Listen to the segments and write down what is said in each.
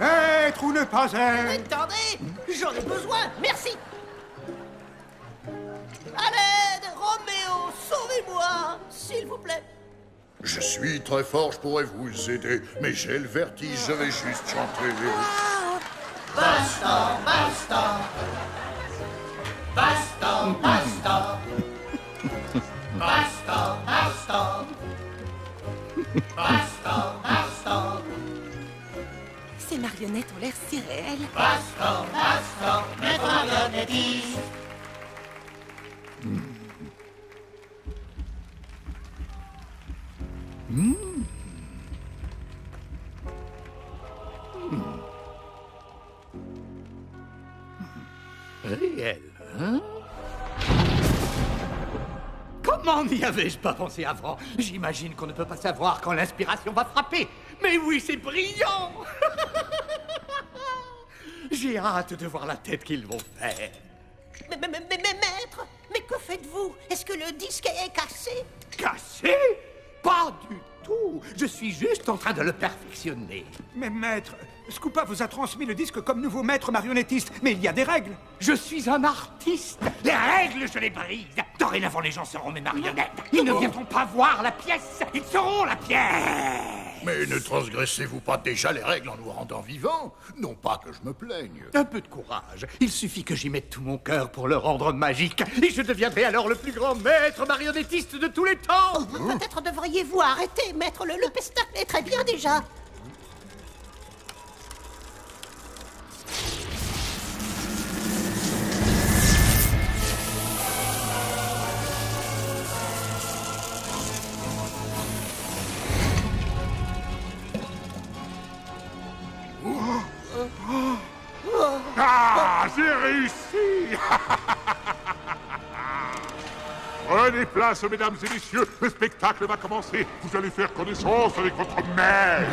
Être ou ne pas être? Attendez, j'en ai besoin, merci. À l'aide, Roméo, sauvez-moi, s'il vous plaît. Je suis très fort, je pourrais vous aider, mais j'ai le vertige, je vais juste chanter. Basta, basta. Basta, basta. Basta, basta. Basta, basta. Ces marionnettes ont l'air si réelles. Basta, basta. Maître marionnettiste. Réel, hein? Comment n'y avais-je pas pensé avant? J'imagine qu'on ne peut pas savoir quand l'inspiration va frapper. Mais oui, c'est brillant! J'ai hâte de voir la tête qu'ils vont faire. Mais maître, mais que faites-vous? Est-ce que le disque est cassé? Cassé? Pas du tout. Je suis juste en train de le perfectionner. Mais maître, Scoopa vous a transmis le disque comme nouveau maître marionnettiste, mais il y a des règles. Je suis un artiste. Les règles, je les brise. Dorénavant, les gens seront mes marionnettes. Ils ne viendront pas voir la pièce. Ils seront la pièce. Mais ne transgressez-vous pas déjà les règles en nous rendant vivants? Non pas que je me plaigne. Un peu de courage. Il suffit que j'y mette tout mon cœur pour le rendre magique. Et je deviendrai alors le plus grand maître marionnettiste de tous les temps. Peut-être devriez-vous arrêter, maître. Le pestacle est très bien déjà. Ah, j'ai réussi. Prenez place, mesdames et messieurs, le spectacle va commencer. Vous allez faire connaissance avec votre maître.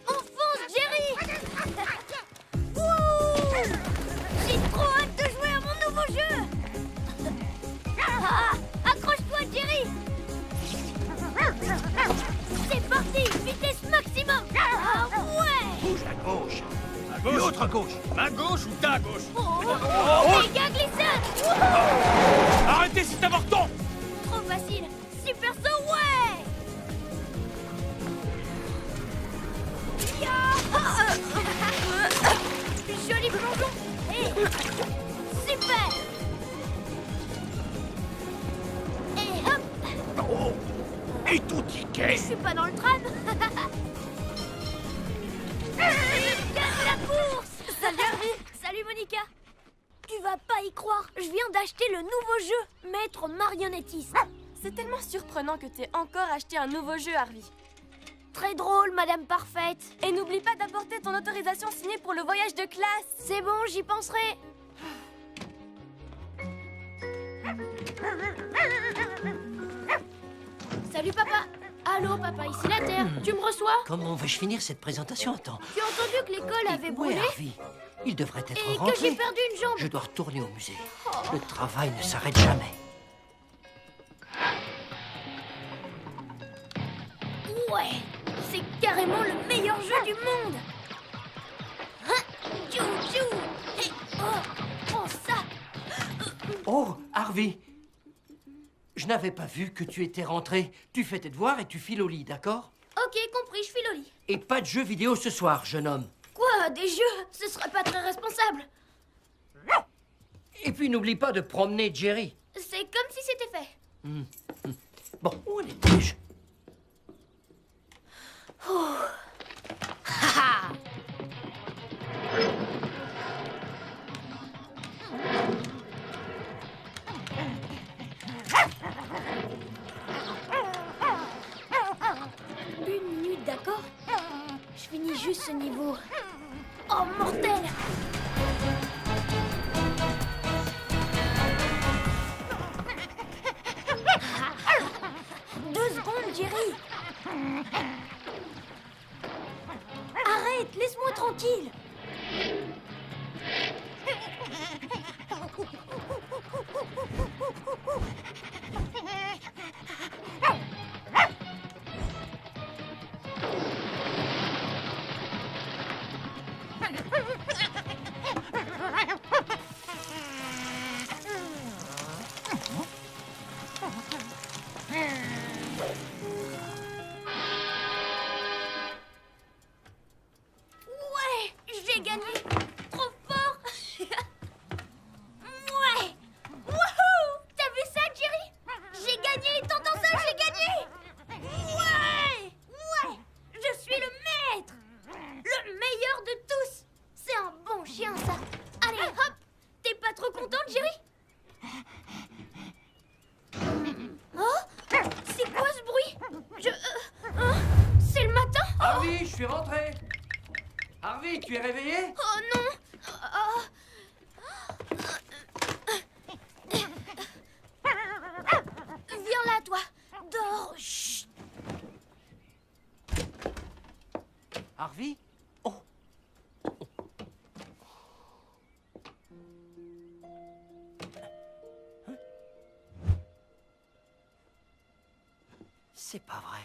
Enfonce, Jerry! Wouh! J'ai trop hâte de jouer à mon nouveau jeu! Accroche-toi, Jerry! C'est parti! Vitesse maximum! Ah ouais! Bouge à gauche. L'autre à gauche. Ma gauche ou ta gauche? Méga glissade! Wouhou! Arrêtez cet avorton! Trop facile! Super saut, ouais! Joli plongeon! Super! Et hop! Oh! Et tout ticket. Je suis pas dans le tram! Gagne la course! Salut Harvey! Salut Monica! Tu vas pas y croire, je viens d'acheter le nouveau jeu, Maître Marionnettiste. C'est tellement surprenant que t'aies encore acheté un nouveau jeu, Harvey. Très drôle, Madame Parfaite. Et n'oublie pas d'apporter ton autorisation signée pour le voyage de classe. C'est bon, j'y penserai. Salut papa. Allô papa, ici la Terre. Tu me reçois? Comment vais-je finir cette présentation? Attends. Tu as entendu que l'école avait brûlé? Harvey? Il devrait être Et rentré. que j'ai perdu une jambe. Je dois retourner au musée. Le travail ne s'arrête jamais. Ouais, c'est carrément le meilleur jeu du monde. Hein? Tchou, tchou. Et oh ça. Oh, Harvey! Je n'avais pas vu que tu étais rentré. Tu fais tes devoirs et tu files au lit, d'accord? Ok, compris, je file au lit. Et pas de jeux vidéo ce soir, jeune homme. Quoi, des jeux? Ce serait pas très responsable. Et puis n'oublie pas de promener Jerry. C'est comme si c'était fait. Bon, où en étais-je? Une minute, d'accord? Je finis juste ce niveau. Oh, mortel! 2 secondes, Jerry! Arrête, laisse-moi tranquille! Ouais, j'ai gagné! Trop fort! Ouais! Wouhou! T'as vu ça, Jerry? J'ai gagné! T'entends ça? J'ai gagné! Ouais! Ouais! Je suis le maître! Le meilleur de tous! C'est un bon chien, ça! Allez, hop! T'es pas trop contente, Jerry? Oh! C'est quoi ce bruit? C'est le matin? Harvey, je suis rentré. Harvey, tu es réveillé? Oh non! Viens là, toi! Dors! Chut! Harvey? Oh. C'est pas vrai.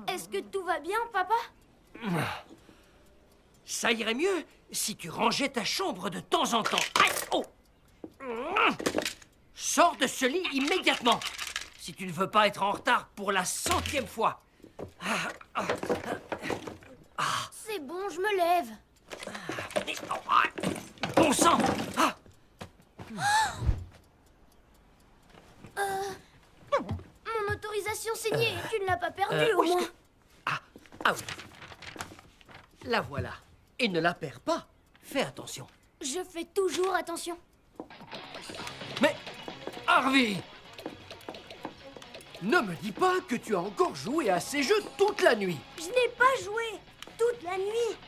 Est-ce que tout va bien, papa? Ça irait mieux si tu rangeais ta chambre de temps en temps. Aïe, oh. Sors de ce lit immédiatement. Si tu ne veux pas être en retard pour la 100e fois. C'est bon, je me lève. Bon sang. Mon autorisation signée, tu ne l'as pas perdue au moins. Ah oui. La voilà. Et ne la perds pas. Fais attention. Je fais toujours attention. Mais, Harvey! Ne me dis pas que tu as encore joué à ces jeux toute la nuit. Je n'ai pas joué toute la nuit.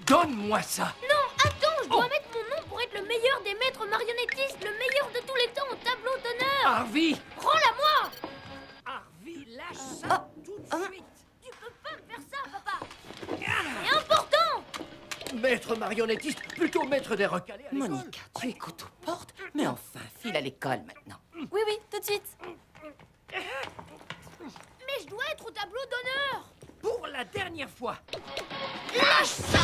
Donne-moi ça. Non, attends, je dois mettre mon nom pour être le meilleur des maîtres marionnettistes, le meilleur de tous les temps au tableau d'honneur. Harvey! Rends-la-moi. Harvey, lâche ça tout de suite. Tu peux pas me faire ça, papa. C'est important. Maître marionnettiste, plutôt maître des recalés à l'école. Monica, tu écoutes aux portes? Mais enfin, file à l'école maintenant. Oui, oui, tout de suite. Mais je dois être au tableau d'honneur. Pour la dernière fois. Lâche ça.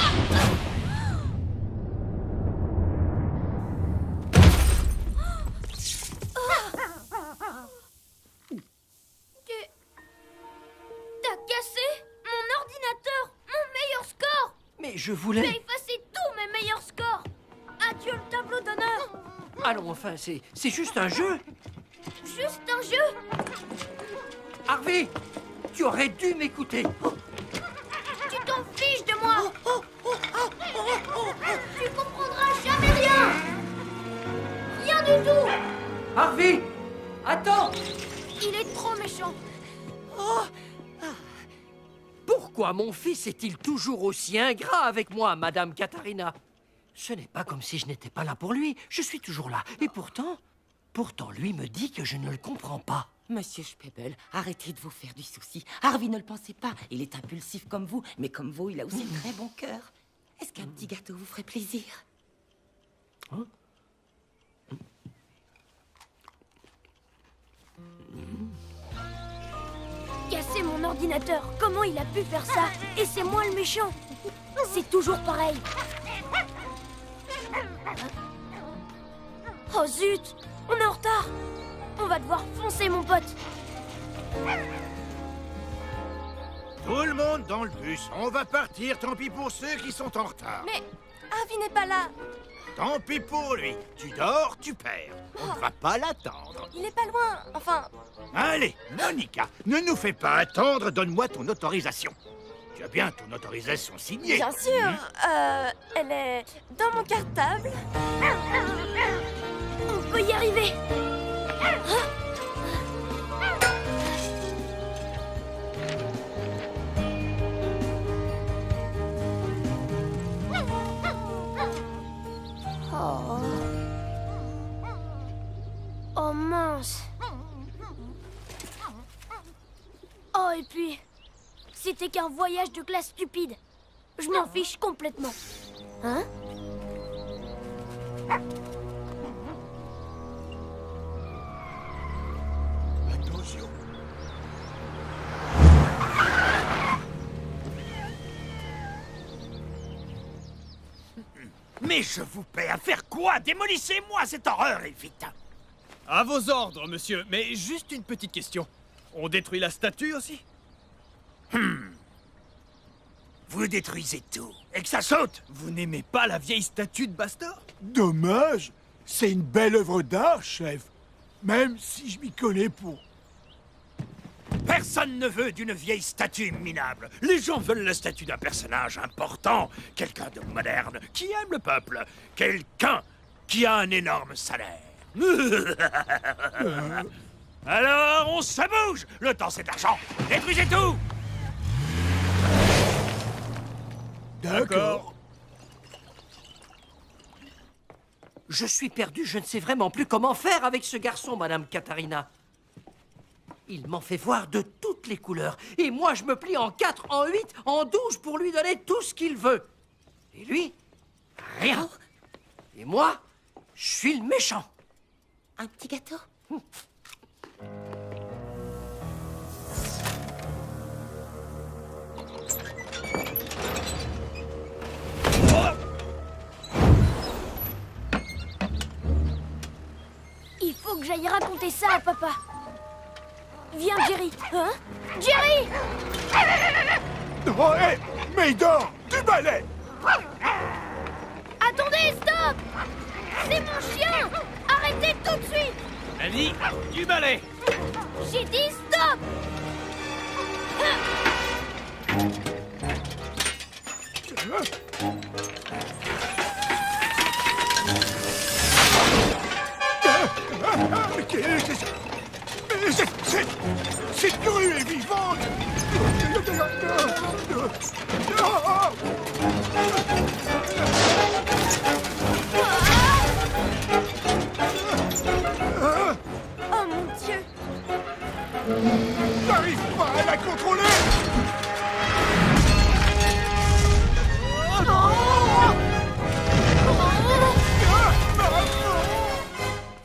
T'as cassé mon ordinateur, mon meilleur score. Mais je T'as voulais... effacé tous mes meilleurs scores. Adieu le tableau d'honneur. Allons, enfin, c'est juste un jeu. Juste un jeu. Harvey, tu aurais dû m'écouter. Tu t'en fiches de moi. Tu comprendras jamais rien. Rien du tout. Harvey, attends. Il est trop méchant. Pourquoi mon fils est-il toujours aussi ingrat avec moi, Madame Katharina? Ce n'est pas comme si je n'étais pas là pour lui. Je suis toujours là. Et pourtant, Pourtant, lui me dit que je ne le comprends pas. Monsieur Spebel, arrêtez de vous faire du souci. Harvey ne le pensait pas. Il est impulsif comme vous, mais comme vous, il a aussi un très bon cœur. Est-ce qu'un petit gâteau vous ferait plaisir? Casser mon ordinateur, comment il a pu faire ça? Et c'est moi le méchant. C'est toujours pareil. Oh zut, on est en retard. On va devoir foncer, mon pote. Tout le monde dans le bus. On va partir, tant pis pour ceux qui sont en retard. Mais Harvey n'est pas là. Tant pis pour lui. Tu dors, tu perds. On ne va pas l'attendre. Il est pas loin. Enfin, Allez, Monica, ne nous fais pas attendre. Donne-moi ton autorisation. Tu as bien ton autorisation signée. bien sûr. Elle est dans mon cartable. On peut y arriver. Oh. Oh mince. Oh et puis, c'était qu'un voyage de classe stupide. Je m'en fiche complètement. Hein? Attention. Mais je vous paie à faire quoi? Démolissez-moi cette horreur et vite. À vos ordres, monsieur. Mais juste une petite question. On détruit la statue aussi? Vous détruisez tout. Et que ça saute. Vous n'aimez pas la vieille statue de Bastor? Dommage. C'est une belle œuvre d'art, chef. Même si je m'y connais pour. Personne ne veut d'une vieille statue minable. Les gens veulent la statue d'un personnage important, quelqu'un de moderne, qui aime le peuple, quelqu'un qui a un énorme salaire. Alors, on se bouge. Le temps, c'est de l'argent. Détruisez tout. D'accord. Je suis perdu, je ne sais vraiment plus comment faire avec ce garçon, Madame Katharina. Il m'en fait voir de toutes les couleurs. Et moi, je me plie en 4, en 8, en 12 pour lui donner tout ce qu'il veut. Et lui, rien. Et moi, je suis le méchant. Un petit gâteau? Il faut que j'aille raconter ça à papa. Viens, Jerry. Hein? Jerry! Oh, hé! Maydor! Du balai! Attendez, stop! C'est mon chien! Arrêtez tout de suite! Annie, du balai! J'ai dit stop! Cette grue est vivante! oh mon Dieu. J'arrive pas à la contrôler!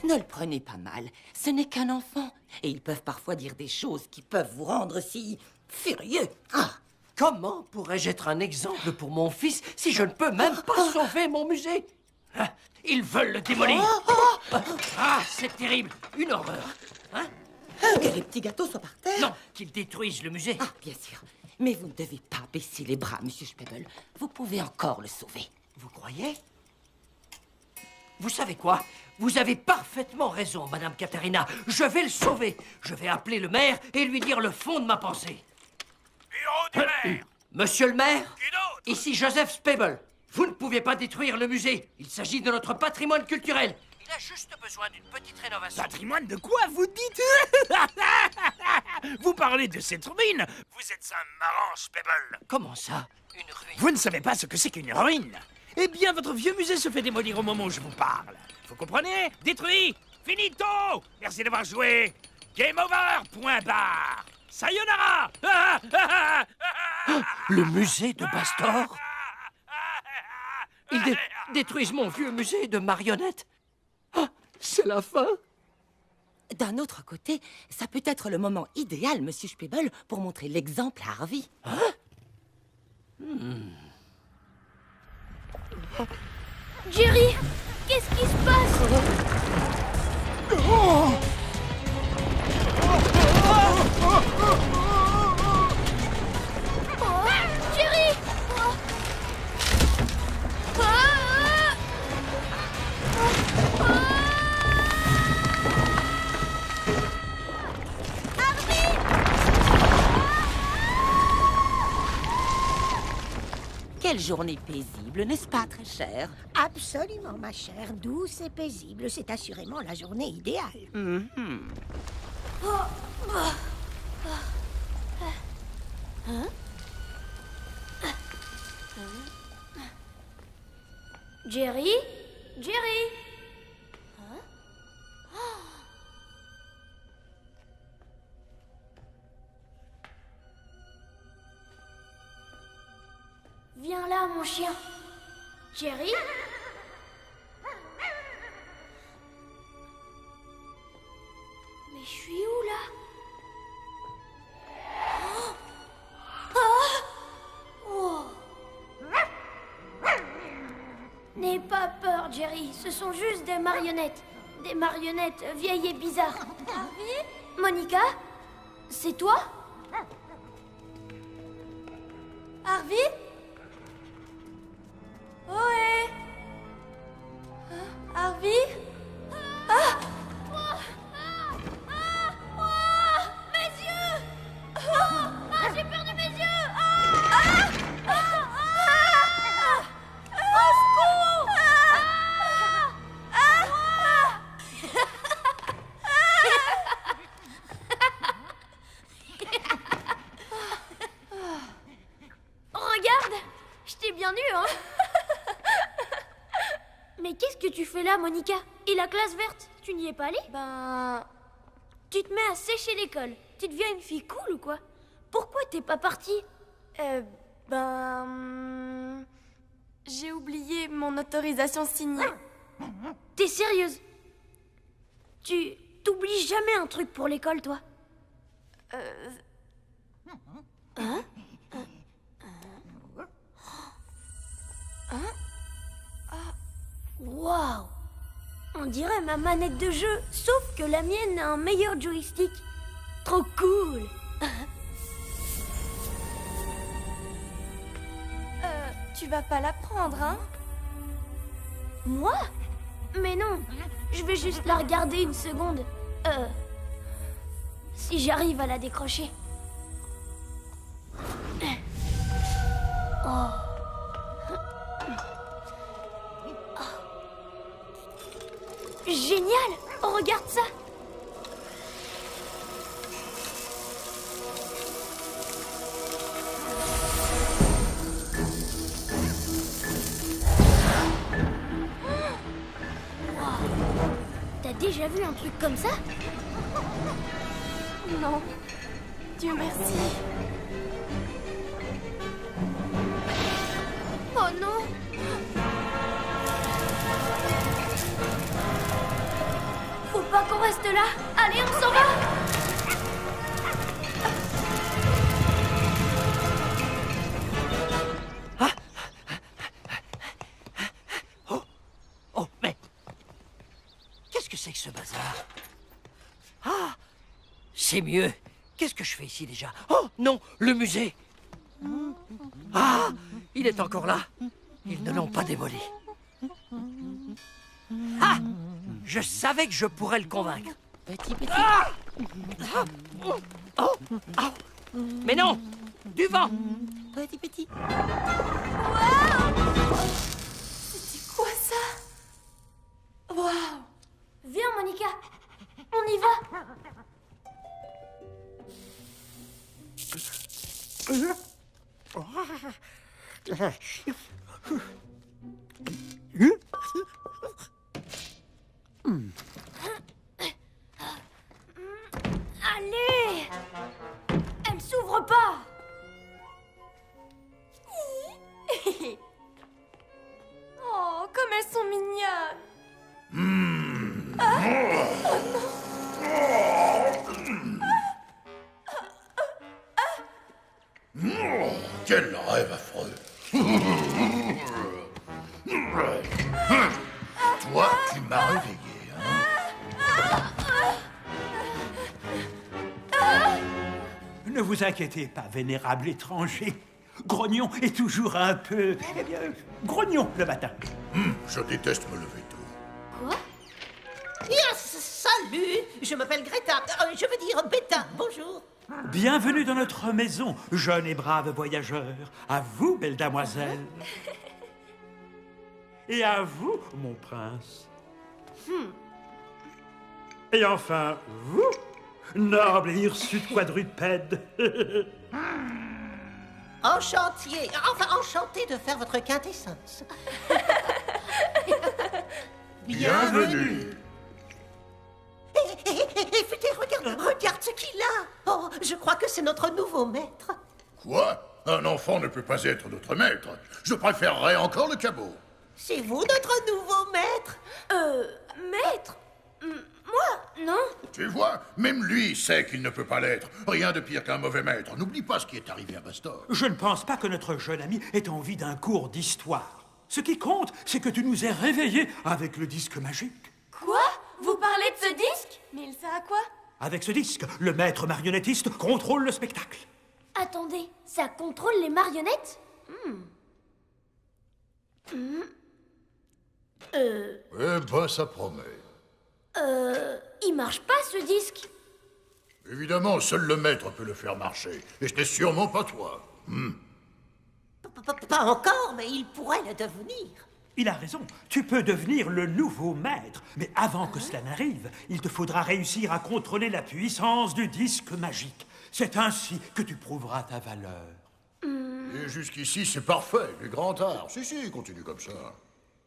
Ne le prenez pas mal. Ce n'est qu'un enfant. Et ils peuvent parfois dire des choses qui peuvent vous rendre si furieux. Ah! Comment pourrais-je être un exemple pour mon fils si je ne peux même pas sauver mon musée? Ah, ils veulent le démolir. Ah, c'est terrible. Une horreur. Hein? Que les petits gâteaux soient par terre. Non, qu'ils détruisent le musée. Ah, bien sûr. Mais vous ne devez pas baisser les bras, Monsieur Spebel. Vous pouvez encore le sauver. Vous croyez? Vous savez quoi? Vous avez parfaitement raison, Madame Katharina. Je vais le sauver. Je vais appeler le maire et lui dire le fond de ma pensée. Bureau du maire. Monsieur le maire, Qui d'autre? ici Joseph Spebel. Vous ne pouvez pas détruire le musée. Il s'agit de notre patrimoine culturel. Il a juste besoin d'une petite rénovation. Patrimoine de quoi vous dites? Vous parlez de cette ruine? Vous êtes un marrant, Spebel. Comment ça? Une ruine? Vous ne savez pas ce que c'est qu'une ruine? Eh bien, votre vieux musée se fait démolir au moment où je vous parle. Vous comprenez? Détruit! Finito! Merci d'avoir joué! Game over! Point barre! Sayonara! Le musée de Bastor? Ils détruisent mon vieux musée de marionnettes. Ah, c'est la fin. D'un autre côté, ça peut être le moment idéal, Monsieur Spebel, pour montrer l'exemple à Harvey. Jerry, qu'est-ce qui se passe? Oh, Jerry! Quelle journée paisible, n'est-ce pas, très cher? Absolument, ma chère. Douce et paisible. C'est assurément la journée idéale. Jerry? Jerry? Viens là, mon chien. Jerry? Mais je suis où, là? Oh. N'aie pas peur, Jerry. Ce sont juste des marionnettes. Des marionnettes vieilles et bizarres. Harvey? Monica? C'est toi? Harvey? Ohé! Harvey? Mes yeux! J'ai perdu mes yeux! Au secours! Regarde! Je t'ai bien eu, hein? Mais qu'est-ce que tu fais là, Monica? Et la classe verte, tu n'y es pas allée? Ben... Tu te mets à sécher l'école. Tu deviens une fille cool ou quoi? Pourquoi t'es pas partie? J'ai oublié mon autorisation signée. T'es sérieuse? Tu t'oublies jamais un truc pour l'école, toi? Waouh! On dirait ma manette de jeu, sauf que la mienne a un meilleur joystick. Trop cool! Tu vas pas la prendre, hein? Moi? Mais non, je vais juste la regarder une seconde. Si j'arrive à la décrocher. Oh. Génial! Regarde ça! Wow. T'as déjà vu un truc comme ça? Non. Dieu merci. Oh non! Faut pas qu'on reste là! Allez, on s'en va! Oh, mais... Qu'est-ce que c'est que ce bazar? Ah! C'est mieux. Qu'est-ce que je fais ici déjà? Oh, non, le musée! Ah! Il est encore là. Ils ne l'ont pas démoli. Ah! Je savais que je pourrais le convaincre. Petit. Ah! Oh! Ah! Mais non! Du vent! Petit. C'est quoi ça? Waouh! Viens, Monica! On y va! Quel rêve affreux. Toi, tu m'as réveillé, hein? Ne vous inquiétez pas, vénérable étranger. Grognon est toujours un peu... Eh bien, grognon le matin. Je déteste me lever tôt. Quoi? Yes, salut! Je m'appelle Greta. Je veux dire Beta. Bonjour. Bienvenue dans notre maison, jeune et brave voyageur. À vous, belle damoiselle. Et à vous, mon prince. Et enfin, vous, noble et hirsute quadrupède. Enchanté de faire votre quintessence. Bienvenue. Futé, regarde ce qu'il a. Oh, je crois que c'est notre nouveau maître. Quoi? Un enfant ne peut pas être notre maître. Je préférerais encore le cabot. C'est vous notre nouveau maître? Maître? Moi? Non. Tu vois, même lui sait qu'il ne peut pas l'être. Rien de pire qu'un mauvais maître. N'oublie pas ce qui est arrivé à Bastor. Je ne pense pas que notre jeune ami ait envie d'un cours d'histoire. Ce qui compte, c'est que tu nous aies réveillés avec le disque magique. Quoi? Vous parlez de ce disque? Mais il sert à quoi? Avec ce disque, le maître marionnettiste contrôle le spectacle. Attendez, ça contrôle les marionnettes? Eh ben, ça promet. Il marche pas ce disque. Évidemment, seul le maître peut le faire marcher. Et ce n'est sûrement pas toi. Pas encore, mais il pourrait le devenir. Il a raison, tu peux devenir le nouveau maître. Mais avant que cela n'arrive, il te faudra réussir à contrôler la puissance du disque magique. C'est ainsi que tu prouveras ta valeur. Et jusqu'ici, c'est parfait, du grand art. Si, continue comme ça.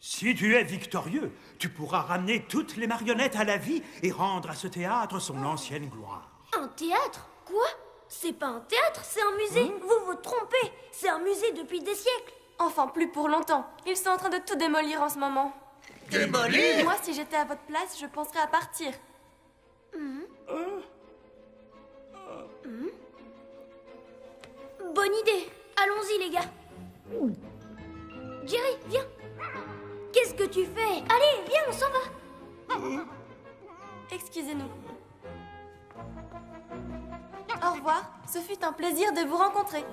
Si tu es victorieux, tu pourras ramener toutes les marionnettes à la vie et rendre à ce théâtre son ancienne gloire. Un théâtre? Quoi? C'est pas un théâtre, c'est un musée. Vous vous trompez. C'est un musée depuis des siècles. Enfin, plus pour longtemps. Ils sont en train de tout démolir en ce moment. Démolir? Moi, si j'étais à votre place, je penserais à partir. Bonne idée. Allons-y, les gars. Jerry, viens. Qu'est-ce que tu fais? Allez, viens, on s'en va. Excusez-nous. Au revoir. Ce fut un plaisir de vous rencontrer.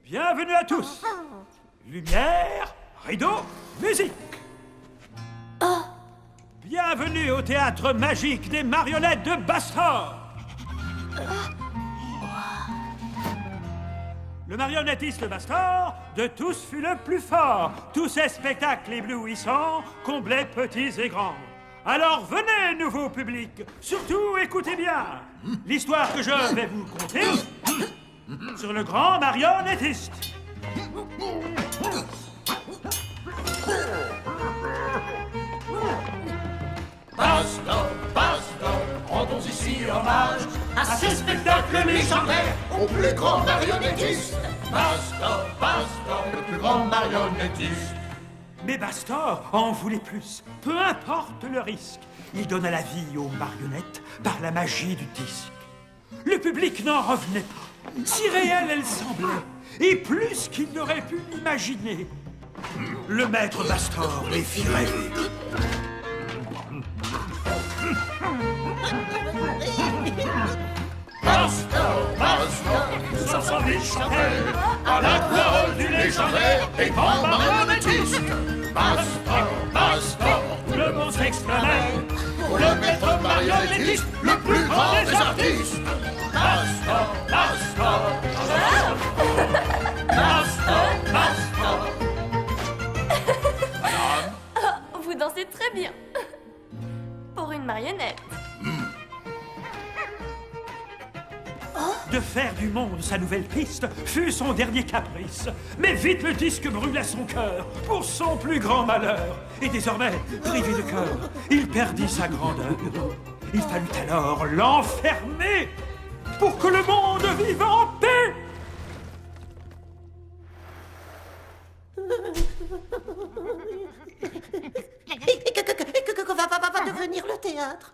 Bienvenue à tous. Lumière, rideau, musique. Bienvenue au théâtre magique des marionnettes de Bastor. Le marionnettiste Bastor, de tous fut le plus fort. Tous ces spectacles éblouissants comblaient petits et grands. Alors venez, nouveau public. Surtout, écoutez bien. L'histoire que je vais vous conter sur le grand marionnettiste. Bastor, rendons ici hommage à ces spectacles légendaires, au plus grand marionnettiste. Bastor, le plus grand marionnettiste. Mais Bastor en voulait plus, peu importe le risque. Il donna la vie aux marionnettes par la magie du disque. Le public n'en revenait pas, si réelle elle semblait, et plus qu'il n'aurait pu l'imaginer. Le maître Bastor les fit rêver. Bastor, tous ensemble ils chantèrent à la parole du légendaire et grand marionnettiste. Bastor, Le monstre exclamait pour le maître marionnettiste, le plus grand des artistes. Bastor. Vous dansez très bien. Pour une marionnette. de faire du monde sa nouvelle piste fut son dernier caprice. Mais vite le disque brûla son cœur pour son plus grand malheur. Et désormais, privé de cœur, il perdit sa grandeur. Il fallut alors l'enfermer pour que le monde vive en paix. théâtre.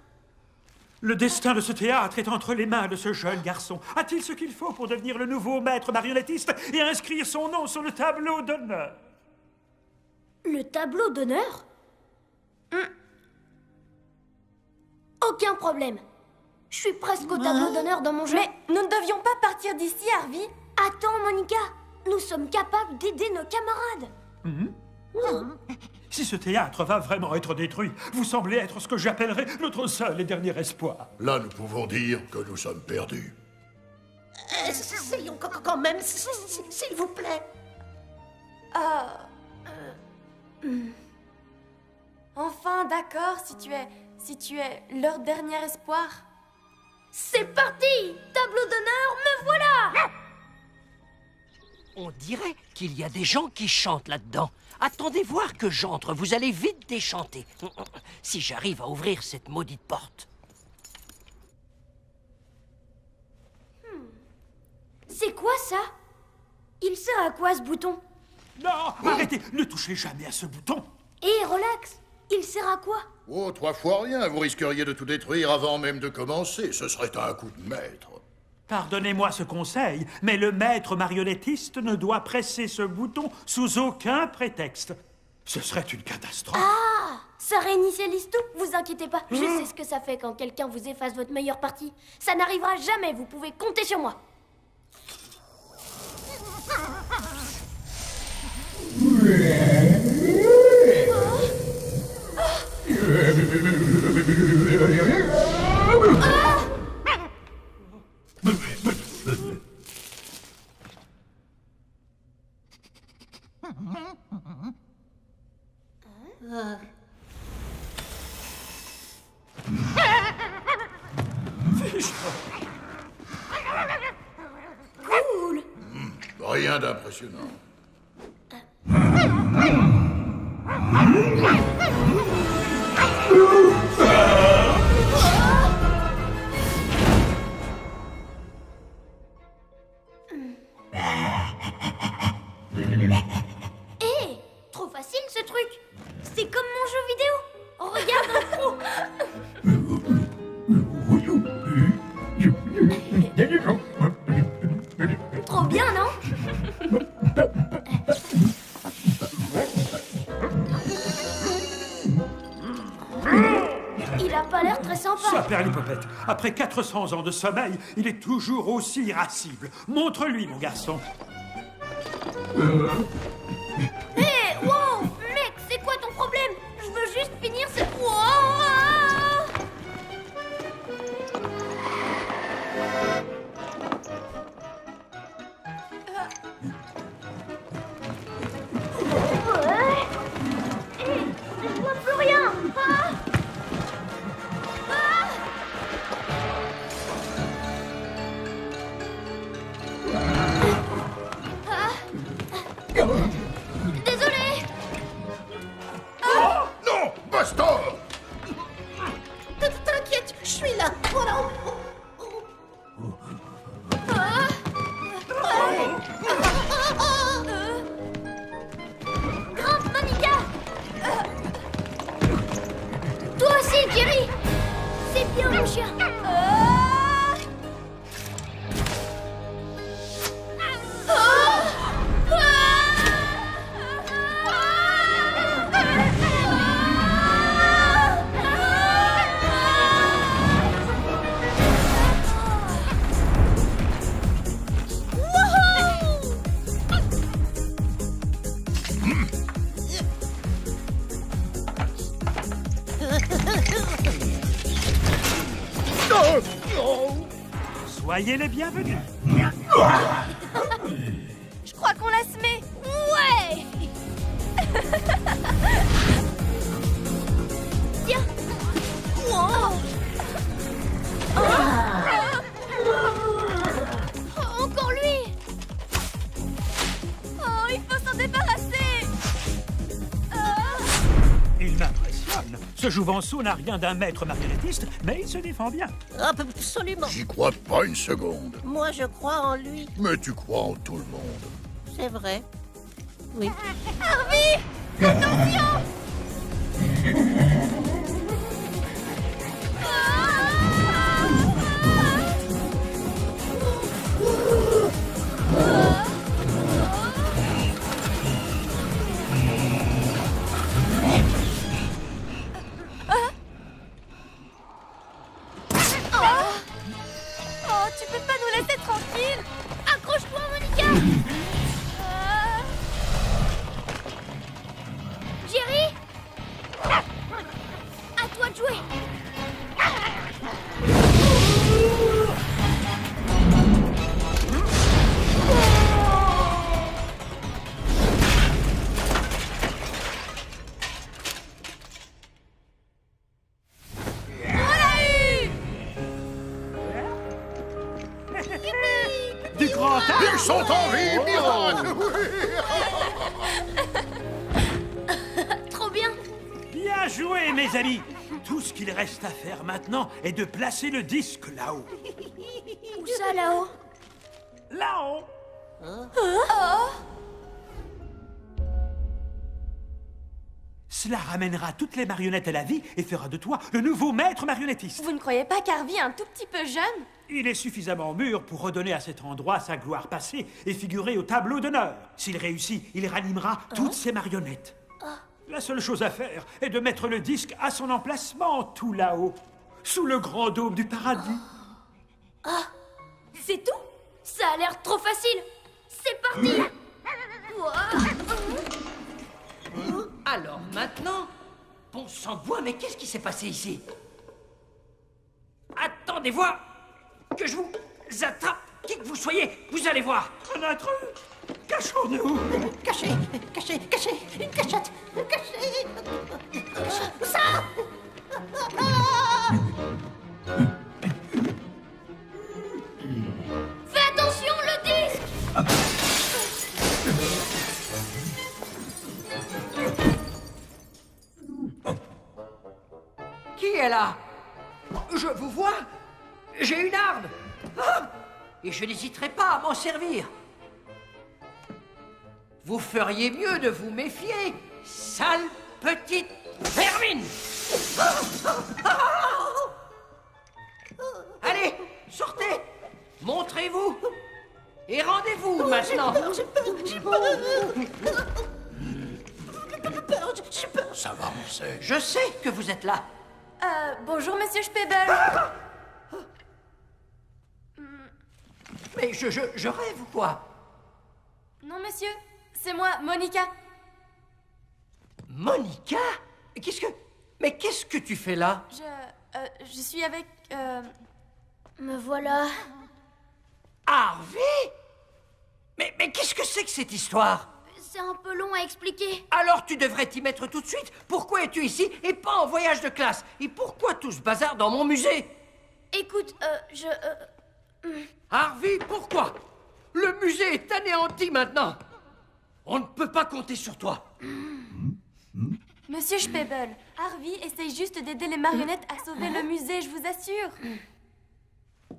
Le destin de ce théâtre est entre les mains de ce jeune garçon. A-t-il ce qu'il faut pour devenir le nouveau maître marionnettiste et inscrire son nom sur le tableau d'honneur? Le tableau d'honneur? Aucun problème. Je suis presque au tableau d'honneur dans mon jeu. Mais nous ne devions pas partir d'ici, Harvey. Attends, Monica. Nous sommes capables d'aider nos camarades. Si ce théâtre va vraiment être détruit, vous semblez être ce que j'appellerais notre seul et dernier espoir. Là, nous pouvons dire que nous sommes perdus. Essayons quand même, s'il vous plaît. Enfin, d'accord, si tu es leur dernier espoir. C'est parti! Tableau d'honneur, me voilà! On dirait qu'il y a des gens qui chantent là-dedans. Attendez voir que j'entre, vous allez vite déchanter. Si j'arrive à ouvrir cette maudite porte. C'est quoi ça? Il sert à quoi ce bouton? Non, arrêtez, ne touchez jamais à ce bouton. Hé, relax! Il sert à quoi? Oh, 3 fois rien, vous risqueriez de tout détruire avant même de commencer. Ce serait un coup de maître. Pardonnez-moi ce conseil, mais le maître marionnettiste ne doit presser ce bouton sous aucun prétexte. Ce serait une catastrophe. Ah! Ça réinitialise tout, vous inquiétez pas. Je sais ce que ça fait quand quelqu'un vous efface votre meilleure partie. Ça n'arrivera jamais, vous pouvez compter sur moi. Cool. Rien d'impressionnant. Hé, trop facile ce truc. C'est comme mon jeu vidéo. Regarde un trou. Trop bien, non? Il a pas l'air très sympa. Sa perlipopette, après 400 ans de sommeil, il est toujours aussi irascible. Montre-lui, mon garçon. Hé, wow, mec, c'est quoi ton problème? Je veux juste finir ce... Wow. Je vois plus rien. Désolé. Non, Bastor! T'inquiète, je suis là. Voilà. Grimpe, Monica. Toi aussi, Jerry. C'est bien, mon chien. Soyez les bienvenus. Je crois qu'on la se met. Ouais. Tiens. Wow. Encore lui. Oh, il faut s'en débarrasser. Il m'impressionne. Ce Jouvenceau n'a rien d'un maître marionnettiste, mais il se défend bien. Absolument. J'y crois pas une seconde. Moi, je crois en lui. Mais tu crois en tout le monde. C'est vrai. Oui. Harvey, attention. en vie, pirate. Trop bien. Bien joué, mes amis. Tout ce qu'il reste à faire maintenant est de placer le disque là-haut. Où ça, là-haut? Là-haut. Cela ramènera toutes les marionnettes à la vie et fera de toi le nouveau maître marionnettiste. Vous ne croyez pas qu'Harvey est un tout petit peu jeune? Il est suffisamment mûr pour redonner à cet endroit sa gloire passée et figurer au tableau d'honneur. S'il réussit, il ranimera toutes ses marionnettes. La seule chose à faire est de mettre le disque à son emplacement tout là-haut, sous le grand dôme du paradis. C'est tout? Ça a l'air trop facile. C'est parti. Alors maintenant, bon sang de bois, mais qu'est-ce qui s'est passé ici? Attendez, voir que je vous attrape. Qui que vous soyez, vous allez voir. Un intrus. Cachons-nous. Cachez, cachez, cachez, une cachette, cachez. Où ça? Fais attention, le disque. Qui est là? Je vous vois. J'ai une arme. Et je n'hésiterai pas à m'en servir. Vous feriez mieux de vous méfier, sale petite vermine. Allez, sortez. Montrez-vous. Et rendez-vous maintenant. J'ai peur. Ça va, on sait. Je sais que vous êtes là. Bonjour, Monsieur Spebel. Mais je rêve ou quoi? Non, monsieur, c'est moi, Monica. Monica? Mais qu'est-ce que tu fais là? Je suis avec... Me voilà. Harvey? Mais qu'est-ce que c'est que cette histoire? C'est un peu long à expliquer. Alors tu devrais t'y mettre tout de suite. Pourquoi es-tu ici et pas en voyage de classe? Et pourquoi tout ce bazar dans mon musée? Écoute, Harvey, pourquoi? Le musée est anéanti maintenant. On ne peut pas compter sur toi. Monsieur Spebel, Harvey essaye juste d'aider les marionnettes à sauver le musée, je vous assure.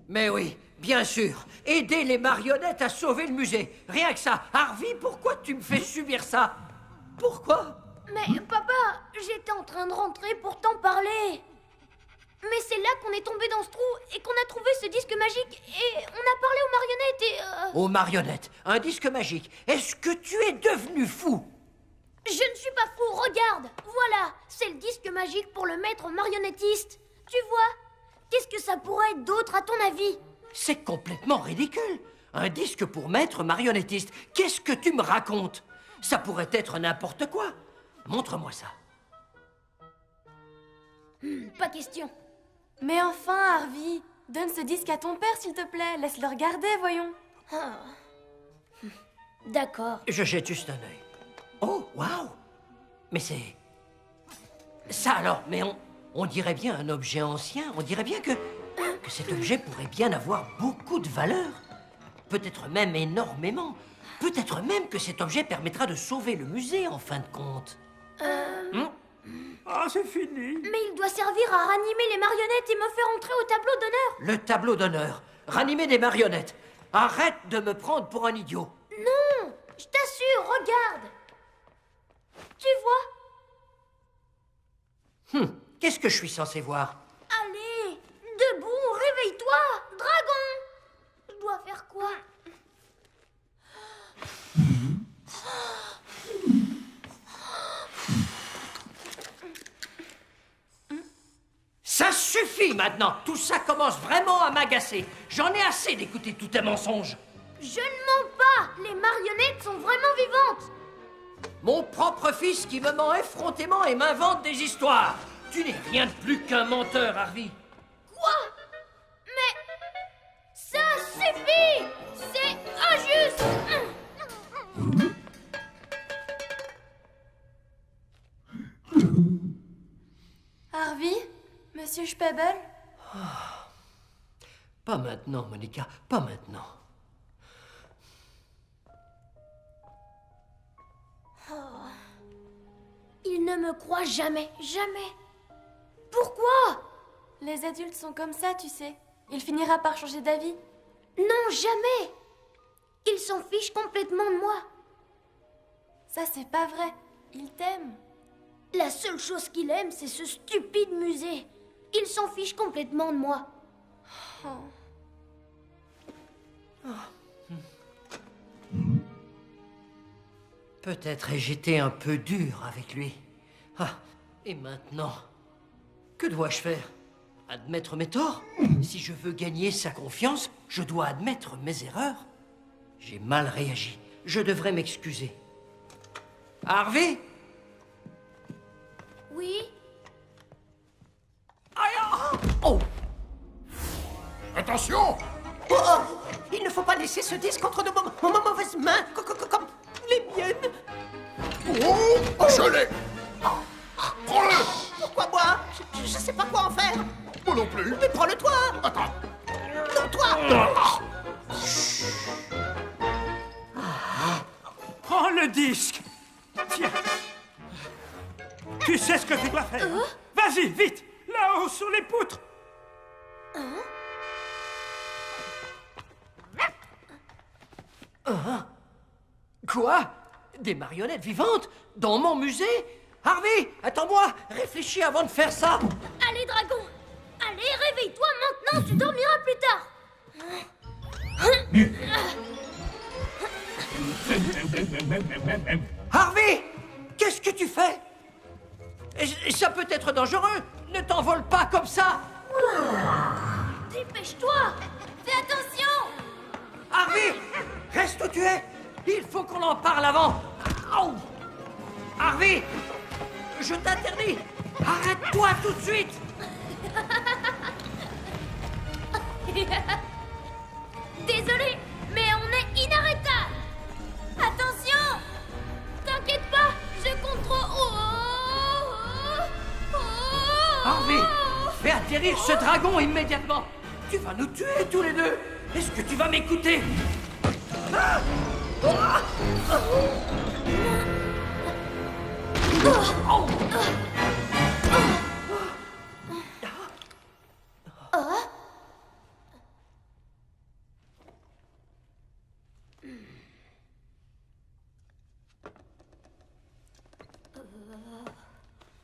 Mais oui, bien sûr. Aider les marionnettes à sauver le musée. Rien que ça. Harvey, pourquoi tu me fais subir ça? Pourquoi? Mais papa, j'étais en train de rentrer pour t'en parler. Mais c'est là qu'on est tombé dans ce trou et qu'on a trouvé ce disque magique et on a parlé aux marionnettes et... Aux marionnettes, un disque magique. Est-ce que tu es devenu fou? Je ne suis pas fou, regarde. Voilà, c'est le disque magique pour le maître marionnettiste. Tu vois? Qu'est-ce que ça pourrait être d'autre à ton avis? C'est complètement ridicule. Un disque pour maître marionnettiste. Qu'est-ce que tu me racontes? Ça pourrait être n'importe quoi. Montre-moi ça. Pas question. Mais enfin, Harvey, donne ce disque à ton père, s'il te plaît. Laisse-le regarder, voyons. D'accord. Je jette juste un œil. Oh, waouh! Mais c'est... Ça alors, mais on dirait bien un objet ancien. On dirait bien que cet objet pourrait bien avoir beaucoup de valeur. Peut-être même énormément. Peut-être même que cet objet permettra de sauver le musée, en fin de compte. Ah, c'est fini. Mais il doit servir à ranimer les marionnettes et me faire entrer au tableau d'honneur. Le tableau d'honneur. Ranimer des marionnettes. Arrête de me prendre pour un idiot. Non, je t'assure, regarde. Tu vois? Qu'est-ce que je suis censé voir? Allez, debout, réveille-toi, dragon. Je dois faire quoi? Ça suffit maintenant. Tout ça commence vraiment à m'agacer. J'en ai assez d'écouter tous tes mensonges. Je ne mens pas. Les marionnettes sont vraiment vivantes. Mon propre fils qui me ment effrontément et m'invente des histoires. Tu n'es rien de plus qu'un menteur, Harvey. Quoi? Mais ça suffit. C'est injuste. Harvey? Monsieur Spebel? Pas maintenant, Monica, pas maintenant. ne me croit jamais, jamais. Pourquoi? Les adultes sont comme ça, tu sais. Il finira par changer d'avis. Non, jamais. Il s'en fiche complètement de moi. Ça, c'est pas vrai. Il t'aime. La seule chose qu'il aime, c'est ce stupide musée. Il s'en fiche complètement de moi. Peut-être ai-je été un peu dur avec lui. Ah, et maintenant, que dois-je faire? Admettre mes torts? Si je veux gagner sa confiance, je dois admettre mes erreurs. J'ai mal réagi. Je devrais m'excuser. Harvey? Oui? Oh! Attention! Oh, il ne faut pas laisser ce disque entre de mauvaises mains, comme les miennes. Oh, je l'ai! Prends-le! Pourquoi moi? Je sais pas quoi en faire. Moi non plus. Mais prends-le toi. Attends. Non, toi. Prends le disque. Tiens. Tu sais ce que tu dois faire. Vas-y, vite. Là-haut, sur les poutres. Quoi? Des marionnettes vivantes? Dans mon musée? Harvey, attends-moi. Réfléchis avant de faire ça. Allez, dragon. Allez, réveille-toi maintenant, tu dormiras plus tard. Harvey, qu'est-ce que tu fais? Ça peut être dangereux. Ne t'envole pas comme ça. Dépêche-toi. Fais attention. Harvey, reste où tu es. Il faut qu'on en parle avant. Au. Harvey, je t'interdis. Arrête-toi tout de suite. Désolé, mais on est inarrêtable. Attention. T'inquiète pas, je contrôle. Harvey, fais atterrir ce dragon immédiatement. Tu vas nous tuer tous les deux. Est-ce que tu vas m'écouter?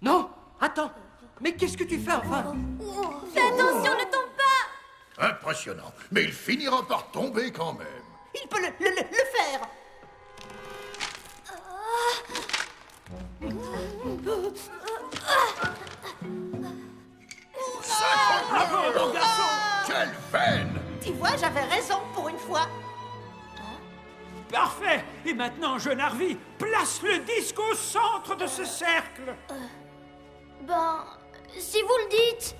Non, attends. Mais qu'est-ce que tu fais enfin? Fais attention, ne tombe pas. Impressionnant. Mais il finira par tomber quand même. Il peut le faire. Bravo, mon garçon! Quelle veine! Tu vois, j'avais raison pour une fois. Parfait. Et maintenant, jeune Harvey, place le disque au centre de ce cercle. Ben, si vous le dites.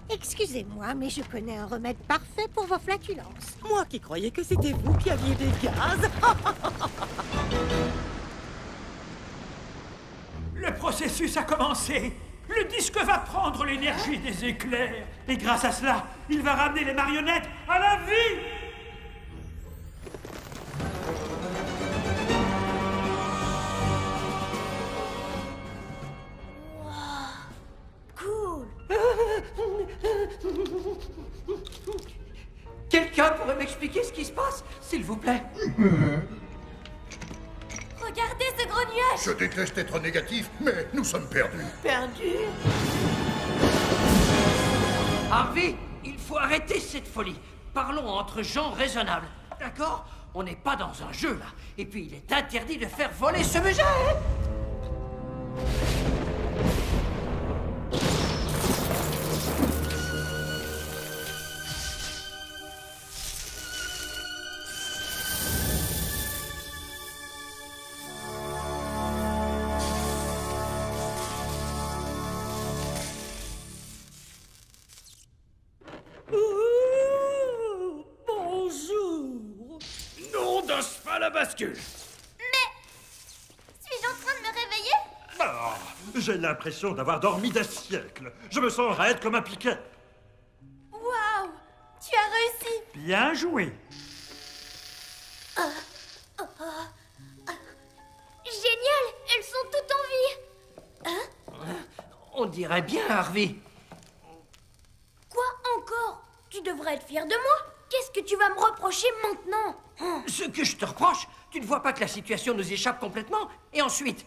Excusez-moi, mais je connais un remède parfait pour vos flatulences. Moi qui croyais que c'était vous qui aviez des gaz. Le processus a commencé. Le disque va prendre l'énergie des éclairs. Et grâce à cela, il va ramener les marionnettes à la vie. Cool. Quelqu'un pourrait m'expliquer ce qui se passe, s'il vous plaît? Regardez ce gros nuage. Je déteste être négatif, mais nous sommes perdus. Perdu? Harvey, il faut arrêter cette folie. Parlons entre gens raisonnables, d'accord? On n'est pas dans un jeu, là. Et puis, il est interdit de faire voler ce musée. À la bascule. Suis-je en train de me réveiller? Ah, j'ai l'impression d'avoir dormi des siècles. Je me sens raide comme un piquet. Waouh! Tu as réussi! Bien joué. Génial! Elles sont toutes en vie! Hein? On dirait bien, Harvey. Quoi encore? Tu devrais être fier de moi. Qu'est-ce que tu vas me reprocher maintenant? Ce que je te reproche, tu ne vois pas que la situation nous échappe complètement? Et ensuite,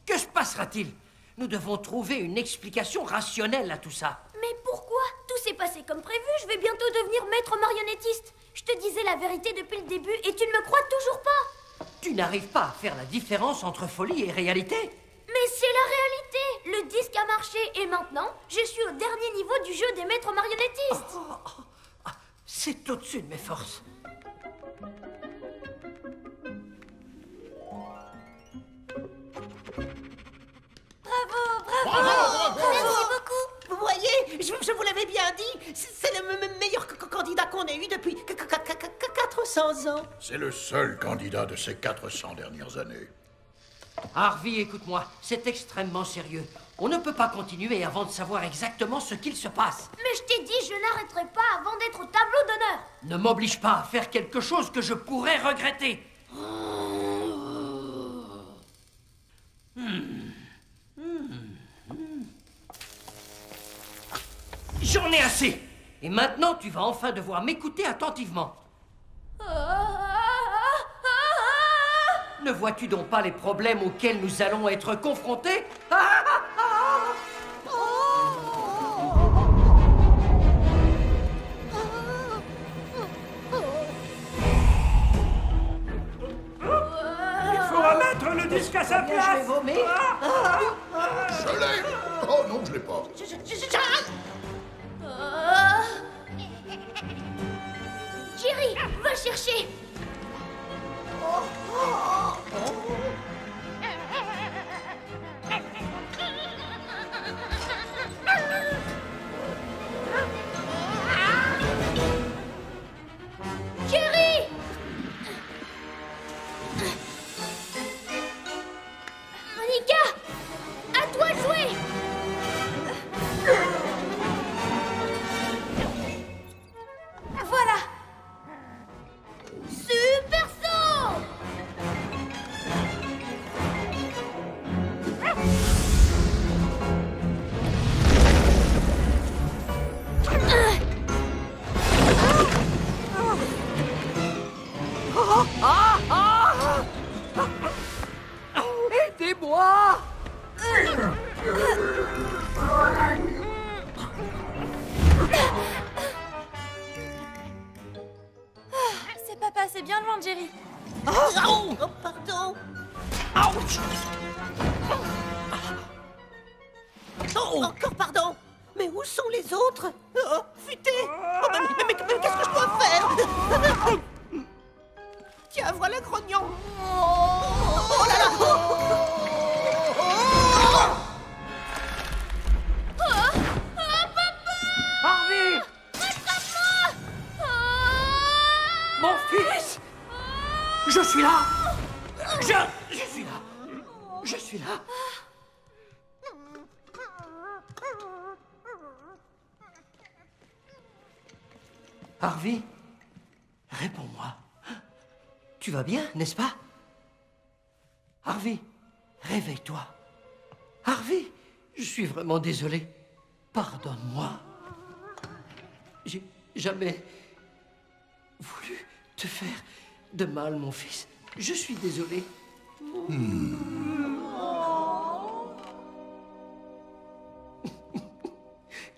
que se passera-t-il? Nous devons trouver une explication rationnelle à tout ça. Mais pourquoi? Tout s'est passé comme prévu. Je vais bientôt devenir maître marionnettiste. Je te disais la vérité depuis le début et tu ne me crois toujours pas. Tu n'arrives pas à faire la différence entre folie et réalité? Mais c'est la réalité. Le disque a marché et maintenant, je suis au dernier niveau du jeu des maîtres marionnettistes. C'est au-dessus de mes forces. Bravo! Merci beaucoup. Vous voyez, je vous l'avais bien dit, c'est le meilleur candidat qu'on ait eu depuis 400 ans. C'est le seul candidat de ces 400 dernières années. Harvey, écoute-moi, c'est extrêmement sérieux. On ne peut pas continuer avant de savoir exactement ce qu'il se passe. Mais je t'ai dit, je n'arrêterai pas avant d'être au tableau d'honneur. Ne m'oblige pas à faire quelque chose que je pourrais regretter. J'en ai assez. Et maintenant, tu vas enfin devoir m'écouter attentivement. Ne vois-tu donc pas les problèmes auxquels nous allons être confrontés? Il faut remettre le disque à sa place. Je vais vomir. Je l'ai. Oh non, je l'ai pas. Jerry, va chercher. Jerry! Monica, à toi de jouer. Voilà. Super saut! Aidez-moi! C'est pas passé bien loin, Jerry. Oh, pardon. Oh, encore pardon. Mais où sont les autres? Oh, futé. Oh, mais qu'est-ce que je dois faire? Tiens, voilà grognon. Oh là là. Harvey! Mon fils! Je suis là! Je suis là! Je suis là! Harvey, réponds-moi. Tu vas bien, n'est-ce pas? Harvey, réveille-toi. Harvey, je suis vraiment désolé. Pardonne-moi. J'ai jamais voulu te faire de mal, mon fils. Je suis désolé.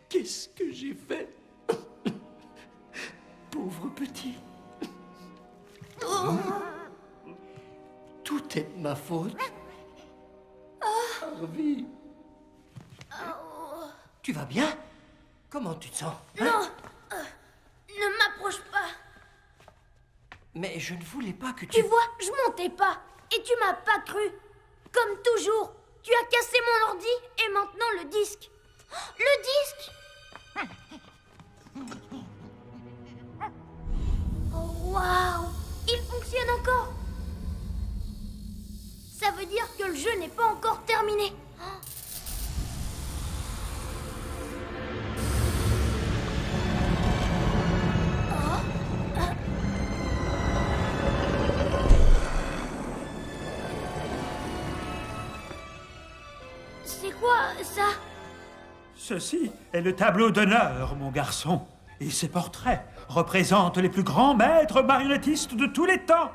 Qu'est-ce que j'ai fait? Pauvre petit. Tout est de ma faute. Harvey. Tu vas bien? Comment tu te sens? Non, ne m'approche pas. Mais je ne voulais pas que Tu vois, je montais pas. Et tu m'as pas cru. Comme toujours, tu as cassé mon ordi et maintenant le disque. Le disque! Oh, waouh! Il fonctionne encore! le jeu n'est pas encore terminé. C'est quoi, ça? Ceci est le tableau d'honneur, mon garçon. Et ces portraits représentent les plus grands maîtres marionnettistes de tous les temps.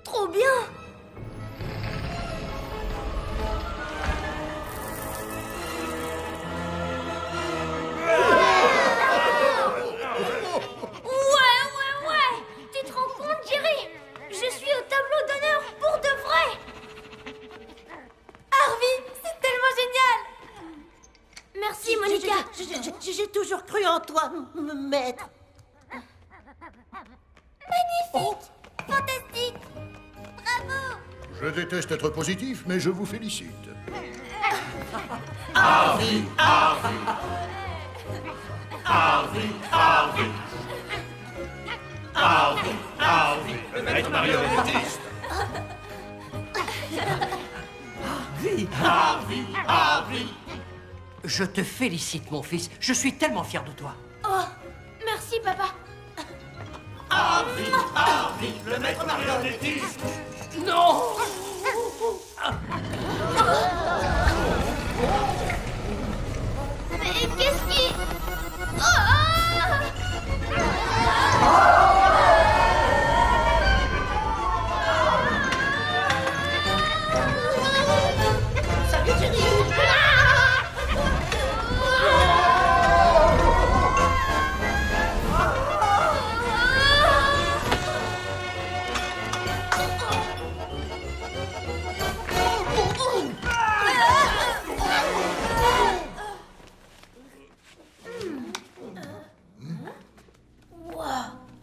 Trop bien! Ouais! Tu te rends compte, Jerry? Je suis au tableau d'honneur pour de vrai! Harvey, c'est tellement génial! Merci, Monica. J'ai toujours cru en toi, maître. Magnifique! Fantastique! Bravo! Je déteste être positif, mais je vous félicite. Harvey, Harvey. Harvey, Harvey. Harvey, Harvey, le maître marionnettiste. Harvey, Harvey. Je te félicite, mon fils. Je suis tellement fier de toi. Oh, merci, papa. Harvey, Harvey, le maître marionnettiste. Non! Mais qu'est-ce qui... Salut, Jerry.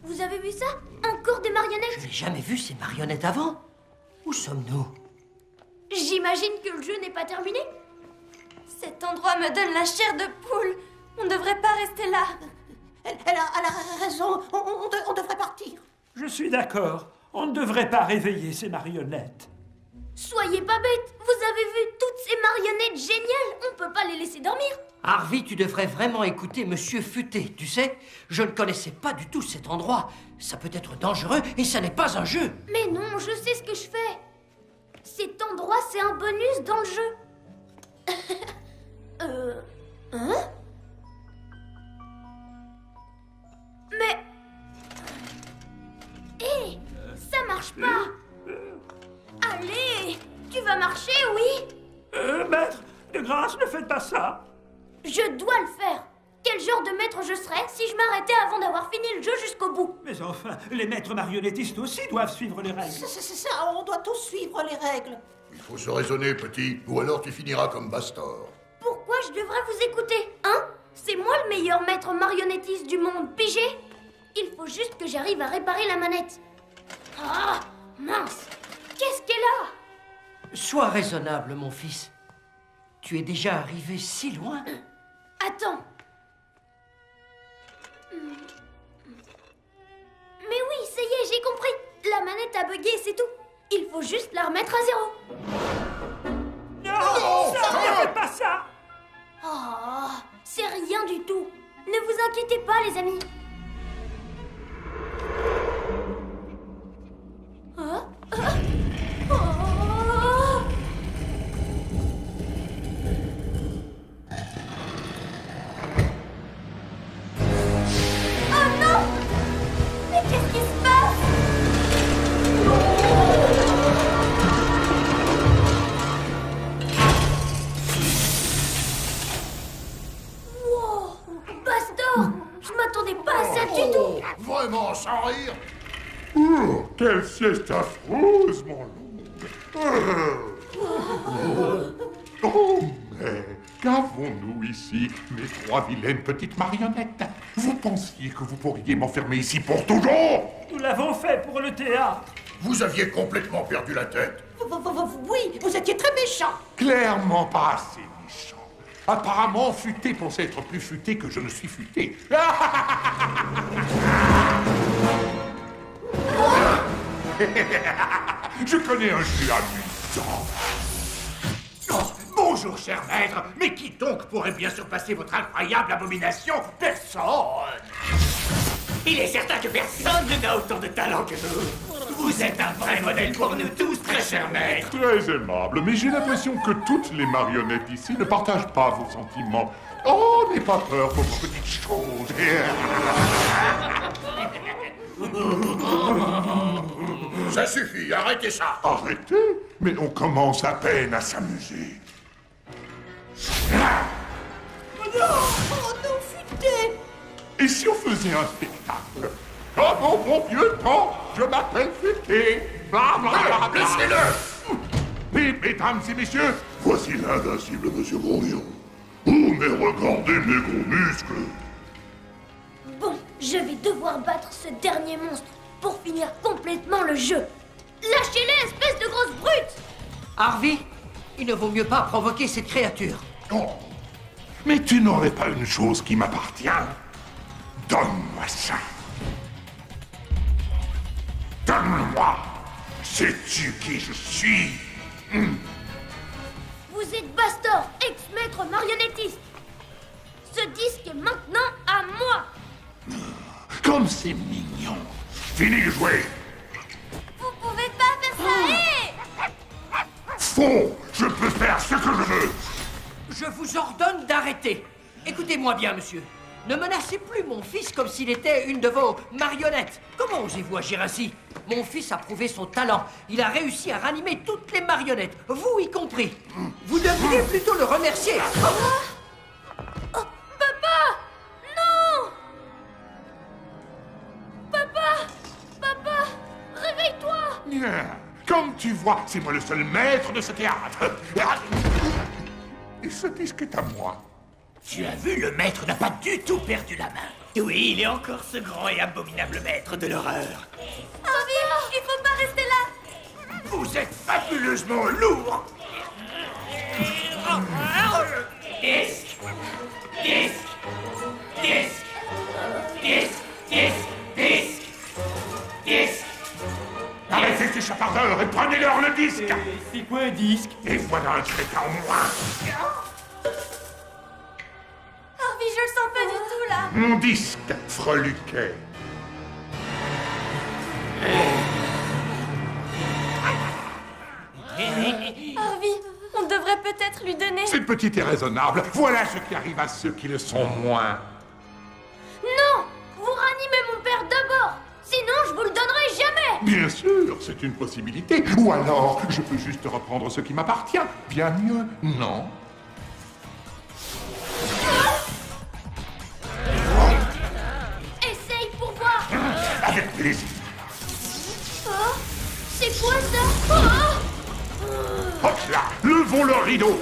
Vous avez vu ça? Encore des marionnettes? Je n'ai jamais vu ces marionnettes avant. Où sommes-nous? J'imagine que le jeu n'est pas terminé. Cet endroit me donne la chair de poule. On ne devrait pas rester là. Elle a raison. On devrait partir. Je suis d'accord. On ne devrait pas réveiller ces marionnettes. Soyez pas bêtes. Vous avez vu toutes ces marionnettes géniales. On peut pas les laisser dormir. Harvey, tu devrais vraiment écouter Monsieur Futé. Tu sais, je ne connaissais pas du tout cet endroit. Ça peut être dangereux et ça n'est pas un jeu. Mais non, je sais ce que je fais. Cet endroit, c'est un bonus dans le jeu. Hein? Mais... Hé, ça marche pas. Allez, tu vas marcher, oui? Maître, de grâce, ne faites pas ça. Je dois le faire. Quel genre de maître je serais si je m'arrêtais avant d'avoir fini le jeu jusqu'au bout? Mais enfin, les maîtres marionnettistes aussi doivent suivre les règles. C'est ça, on doit tous suivre les règles. Il faut se raisonner, petit, ou alors tu finiras comme Bastor. Pourquoi je devrais vous écouter, hein? C'est moi le meilleur maître marionnettiste du monde, pigé? Il faut juste que j'arrive à réparer la manette. Ah, mince! Qu'est-ce qu'elle a? Sois raisonnable, mon fils. Tu es déjà arrivé si loin. Attends. Mais oui, ça y est, j'ai compris. La manette a bugué, c'est tout. Il faut juste la remettre à zéro. Non, ça, ne faites pas ça. Oh, c'est rien du tout. Ne vous inquiétez pas, les amis. Hein? Oh! Oh non! Mais qu'est-ce qui se passe? Wow! Bastor! Je m'attendais pas à ça du tout! Vraiment, sans rire? Oh, quelle sieste affreusement longue. Oh, mais qu'avons-nous ici, mes trois vilaines petites marionnettes? Vous pensiez que vous pourriez m'enfermer ici pour toujours? Nous l'avons fait pour le théâtre. Vous aviez complètement perdu la tête. Oui, vous étiez très méchant. Clairement pas assez méchant. Apparemment, Futé pensait être plus futé que je ne suis futé. Je connais un jeu amusant. Oh, bonjour, cher maître. Mais qui donc pourrait bien surpasser votre incroyable abomination? Personne. Il est certain que personne n'a autant de talent que vous. Vous êtes un vrai modèle pour nous tous, très cher maître. Très aimable, mais j'ai l'impression que toutes les marionnettes ici ne partagent pas vos sentiments. Oh, n'aie pas peur, pauvre petite chose. Ça suffit, arrêtez ça. Arrêtez? Mais on commence à peine à s'amuser. Oh non, Futé! Et si on faisait un spectacle? Oh mon vieux temps, je m'appelle Futé. Bla bla bla bla. Laissez-le! Mais, mesdames et messieurs, Voici l'invincible Monsieur Grognon. Oh, mais regardez mes gros muscles. Bon, je vais devoir battre ce dernier monstre pour finir complètement le jeu. Lâchez-les, espèce de grosse brute! Harvey, il ne vaut mieux pas provoquer cette créature. Oh, mais tu n'aurais pas une chose qui m'appartient? Donne-moi ça. Donne-moi. Sais-tu qui je suis? Vous êtes Bastor, ex-maître marionnettiste. Ce disque est maintenant à moi. Comme c'est mignon. Fini de jouer. Vous pouvez pas faire ça. Faux, je peux faire ce que je veux. Je vous ordonne d'arrêter. Écoutez-moi bien, monsieur. Ne menacez plus mon fils comme s'il était une de vos marionnettes. Comment osez-vous agir ainsi? Mon fils a prouvé son talent. Il a réussi à ranimer toutes les marionnettes, vous y compris. Vous devriez plutôt le remercier. Oh, papa! Non! Papa, réveille-toi! Bien. Comme tu vois, c'est moi le seul maître de ce théâtre. Et ce disque est à moi. Tu as vu, le maître n'a pas du tout perdu la main. Oui, il est encore ce grand et abominable maître de l'horreur. Harvey, il faut pas rester là! Vous êtes fabuleusement lourd. Disque, disque, disque, disque, disque, disque, disque. Arrêtez ces chapardeurs et prenez-leur le disque. C'est quoi un disque? Et voilà un crétin en moins. Harvey, je le sens pas du tout, là. Mon disque, freluquet. Harvey, on devrait peut-être lui donner... Cette petite est raisonnable. Voilà ce qui arrive à ceux qui le sont moins. Non! Vous ranimez mon père d'abord! Sinon, je vous le donnerai jamais! Bien sûr, c'est une possibilité. Ou alors, je peux juste reprendre ce qui m'appartient. Bien mieux, non? Essaye pour voir! Avec plaisir. Oh, c'est quoi ça? Oh! Hop là, levons le rideau.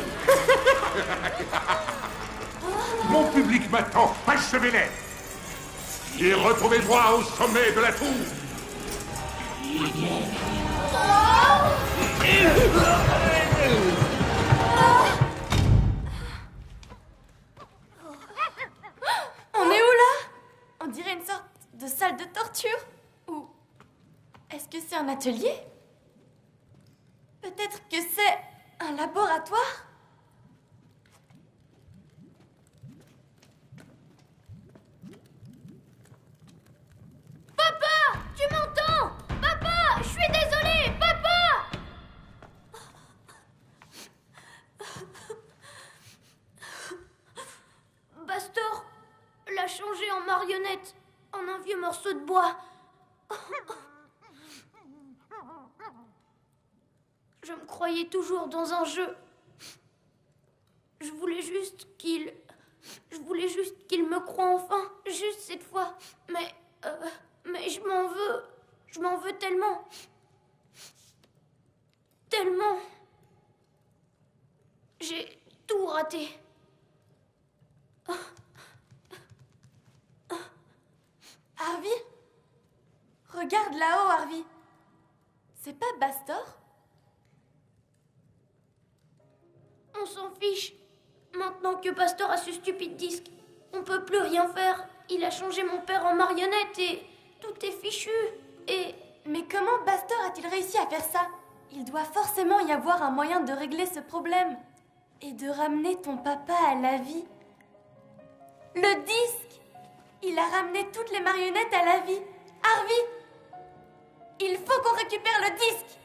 Mon public m'attend, achevez-les. Et retrouvez droit au sommet de la tour. On est où, là? On dirait une sorte de salle de torture. Ou... est-ce que c'est un atelier? Peut-être que c'est un laboratoire? Papa! Tu m'entends? Papa! Je suis désolée! Papa! Bastor l'a changé en marionnette, en un vieux morceau de bois. Je me croyais toujours dans un jeu. Je voulais juste qu'il me croie enfin, juste cette fois. Mais je m'en veux. Je m'en veux tellement. Tellement. J'ai tout raté. Harvey? Regarde là-haut, Harvey. C'est pas Bastor? On s'en fiche. Maintenant que Pastor a ce stupide disque, on peut plus rien faire. Il a changé mon père en marionnette et tout est fichu. Et... mais comment Bastor a-t-il réussi à faire ça? Il doit forcément y avoir un moyen de régler ce problème et de ramener ton papa à la vie. Le disque! Il a ramené toutes les marionnettes à la vie. Harvey! Il faut qu'on récupère le disque!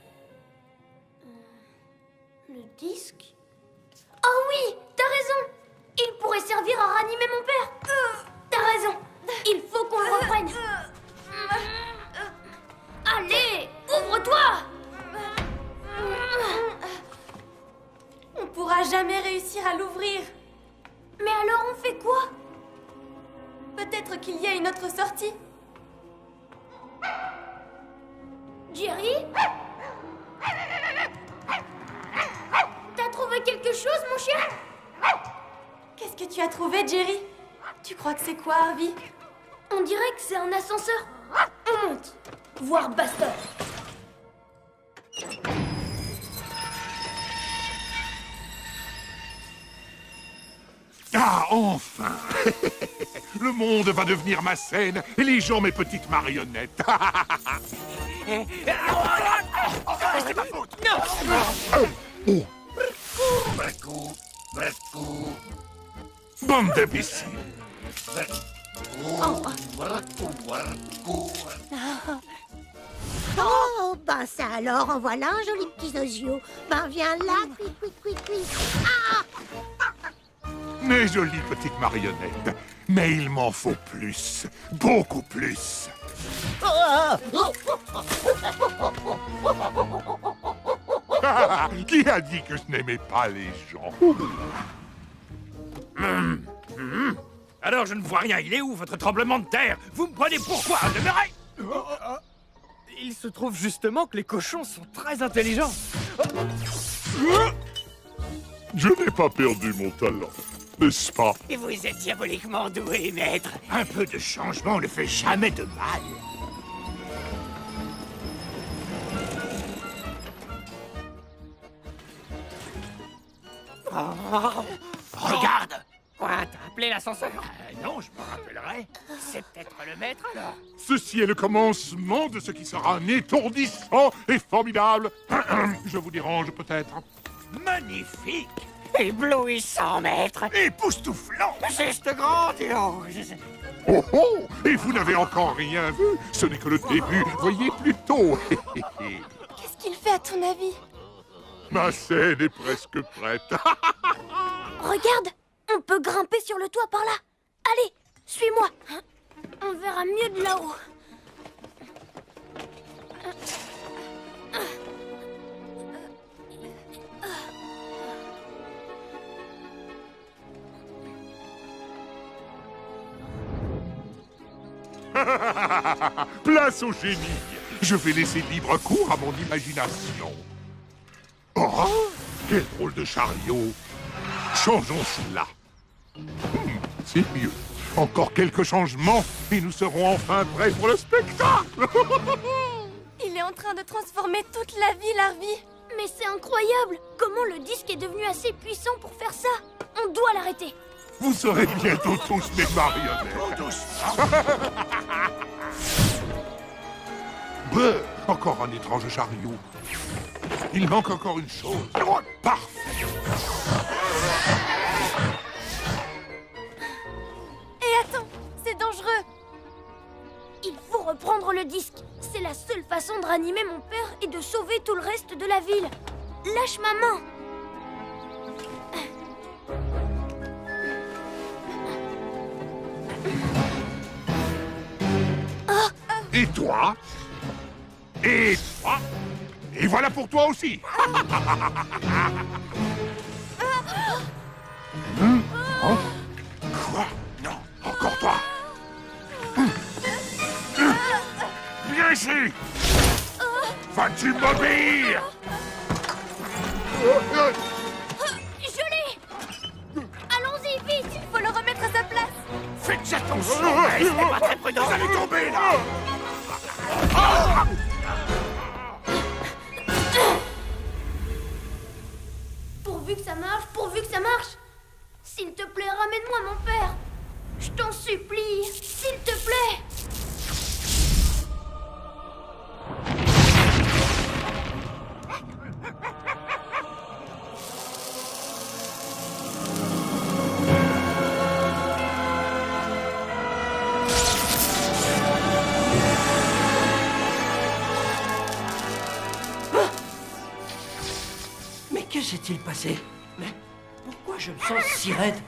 Le disque? Oh oui, t'as raison! Il pourrait servir à ranimer mon père! T'as raison! Il faut qu'on le reprenne! Allez, ouvre-toi! On pourra jamais réussir à l'ouvrir. Mais alors on fait quoi? Peut-être qu'il y a une autre sortie. Jerry? T'as trouvé quelque chose, mon chien? Qu'est-ce que tu as trouvé, Jerry? Tu crois que c'est quoi, Harvey? On dirait que c'est un ascenseur. On monte. Voir Buster. Ah, enfin! Le monde va devenir ma scène et les gens mes petites marionnettes. C'est ma faute! Non! Bande d'imbéciles! Oh, ben ça alors, en voilà un joli petit Zozio. Ben viens là, cui. Ah! Mes jolies petites marionnettes. Mais il m'en faut plus. Beaucoup plus. Qui a dit que je n'aimais pas les gens? Alors je ne vois rien. Il est où votre tremblement de terre? Vous me prenez pour quoi? Demeurez! Il se trouve justement que les cochons sont très intelligents. Je n'ai pas perdu mon talent, n'est-ce pas? Et vous êtes diaboliquement doué, maître. Un peu de changement ne fait jamais de mal. Regarde! Quoi, t'as appelé l'ascenseur? Non, je m'en rappellerai. C'est peut-être le maître, alors. Ceci est le commencement de ce qui sera un étourdissant et formidable. Je vous dérange peut-être? Magnifique! Éblouissant, maître! Époustouflant! Juste grandiose! Oh oh! Et vous n'avez encore rien vu? Ce n'est que le début. Voyez plutôt. Qu'est-ce qu'il fait à ton avis? Ma scène est presque prête. Regarde! On peut grimper sur le toit par là. Allez, suis-moi. On verra mieux de là-haut. Place au génie. Je vais laisser libre cours à mon imagination. Oh, quel drôle de chariot. Changeons cela. C'est mieux. Encore quelques changements et nous serons enfin prêts pour le spectacle. Il est en train de transformer toute la ville, Harvey. Mais c'est incroyable! Comment le disque est devenu assez puissant pour faire ça? On doit l'arrêter. Vous serez bientôt tous mes marionnettes. Encore un étrange chariot. Il manque encore une chose. Parfait. Et attends, c'est dangereux. Il faut reprendre le disque. C'est la seule façon de ranimer mon père et de sauver tout le reste de la ville. Lâche ma main. Et toi? Et toi? Et voilà pour toi aussi. Oh. Quoi? Non, encore toi. Viens ici. Vas-tu m'obéir? Je l'ai. Allons-y, vite. Il faut le remettre à sa place. Faites attention, c'est pas très prudent. Vous allez tomber là. Pourvu que ça marche, pourvu que ça marche. S'il te plaît, ramène-moi mon père. Je t'en supplie, s'il te plaît. Que s'est-il passé? Mais pourquoi je me sens si raide?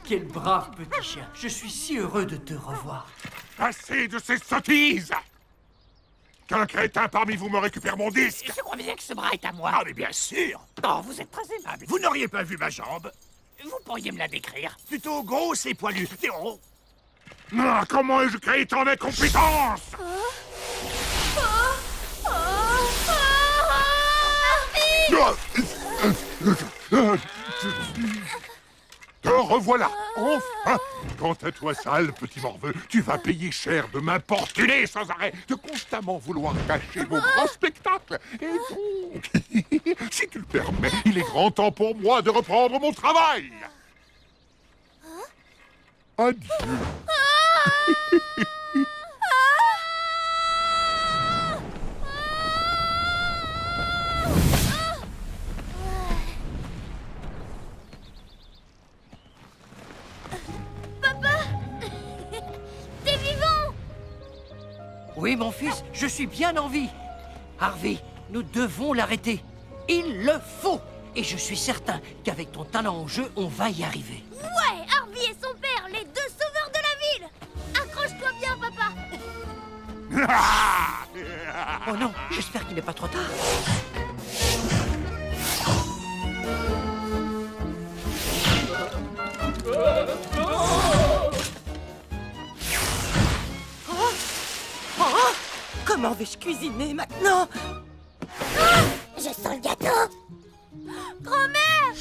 Quel brave petit chien. Je suis si heureux de te revoir. Assez de ces sottises! Qu'un crétin parmi vous me récupère mon disque! Je crois bien que ce bras est à moi. Ah, mais bien sûr! Oh, vous êtes très aimable. Vous n'auriez pas vu ma jambe? Vous pourriez me la décrire? Plutôt grosse et poilue. Oh. Ah, comment ai-je créé tant d'incompétence? Te revoilà, enfin! Quant à toi, sale petit morveux, tu vas payer cher de m'importuner sans arrêt, de constamment vouloir cacher mon grand spectacle. Et donc, si tu le permets, il est grand temps pour moi de reprendre mon travail. Adieu. Oui, mon fils, je suis bien en vie. Harvey, nous devons l'arrêter. Il le faut. Et je suis certain qu'avec ton talent en jeu, on va y arriver. Ouais, Harvey et son père, les deux sauveurs de la ville. Accroche-toi bien, papa. Oh non, j'espère qu'il n'est pas trop tard. Comment vais-je cuisiner maintenant? Je sens le gâteau. Grand-mère!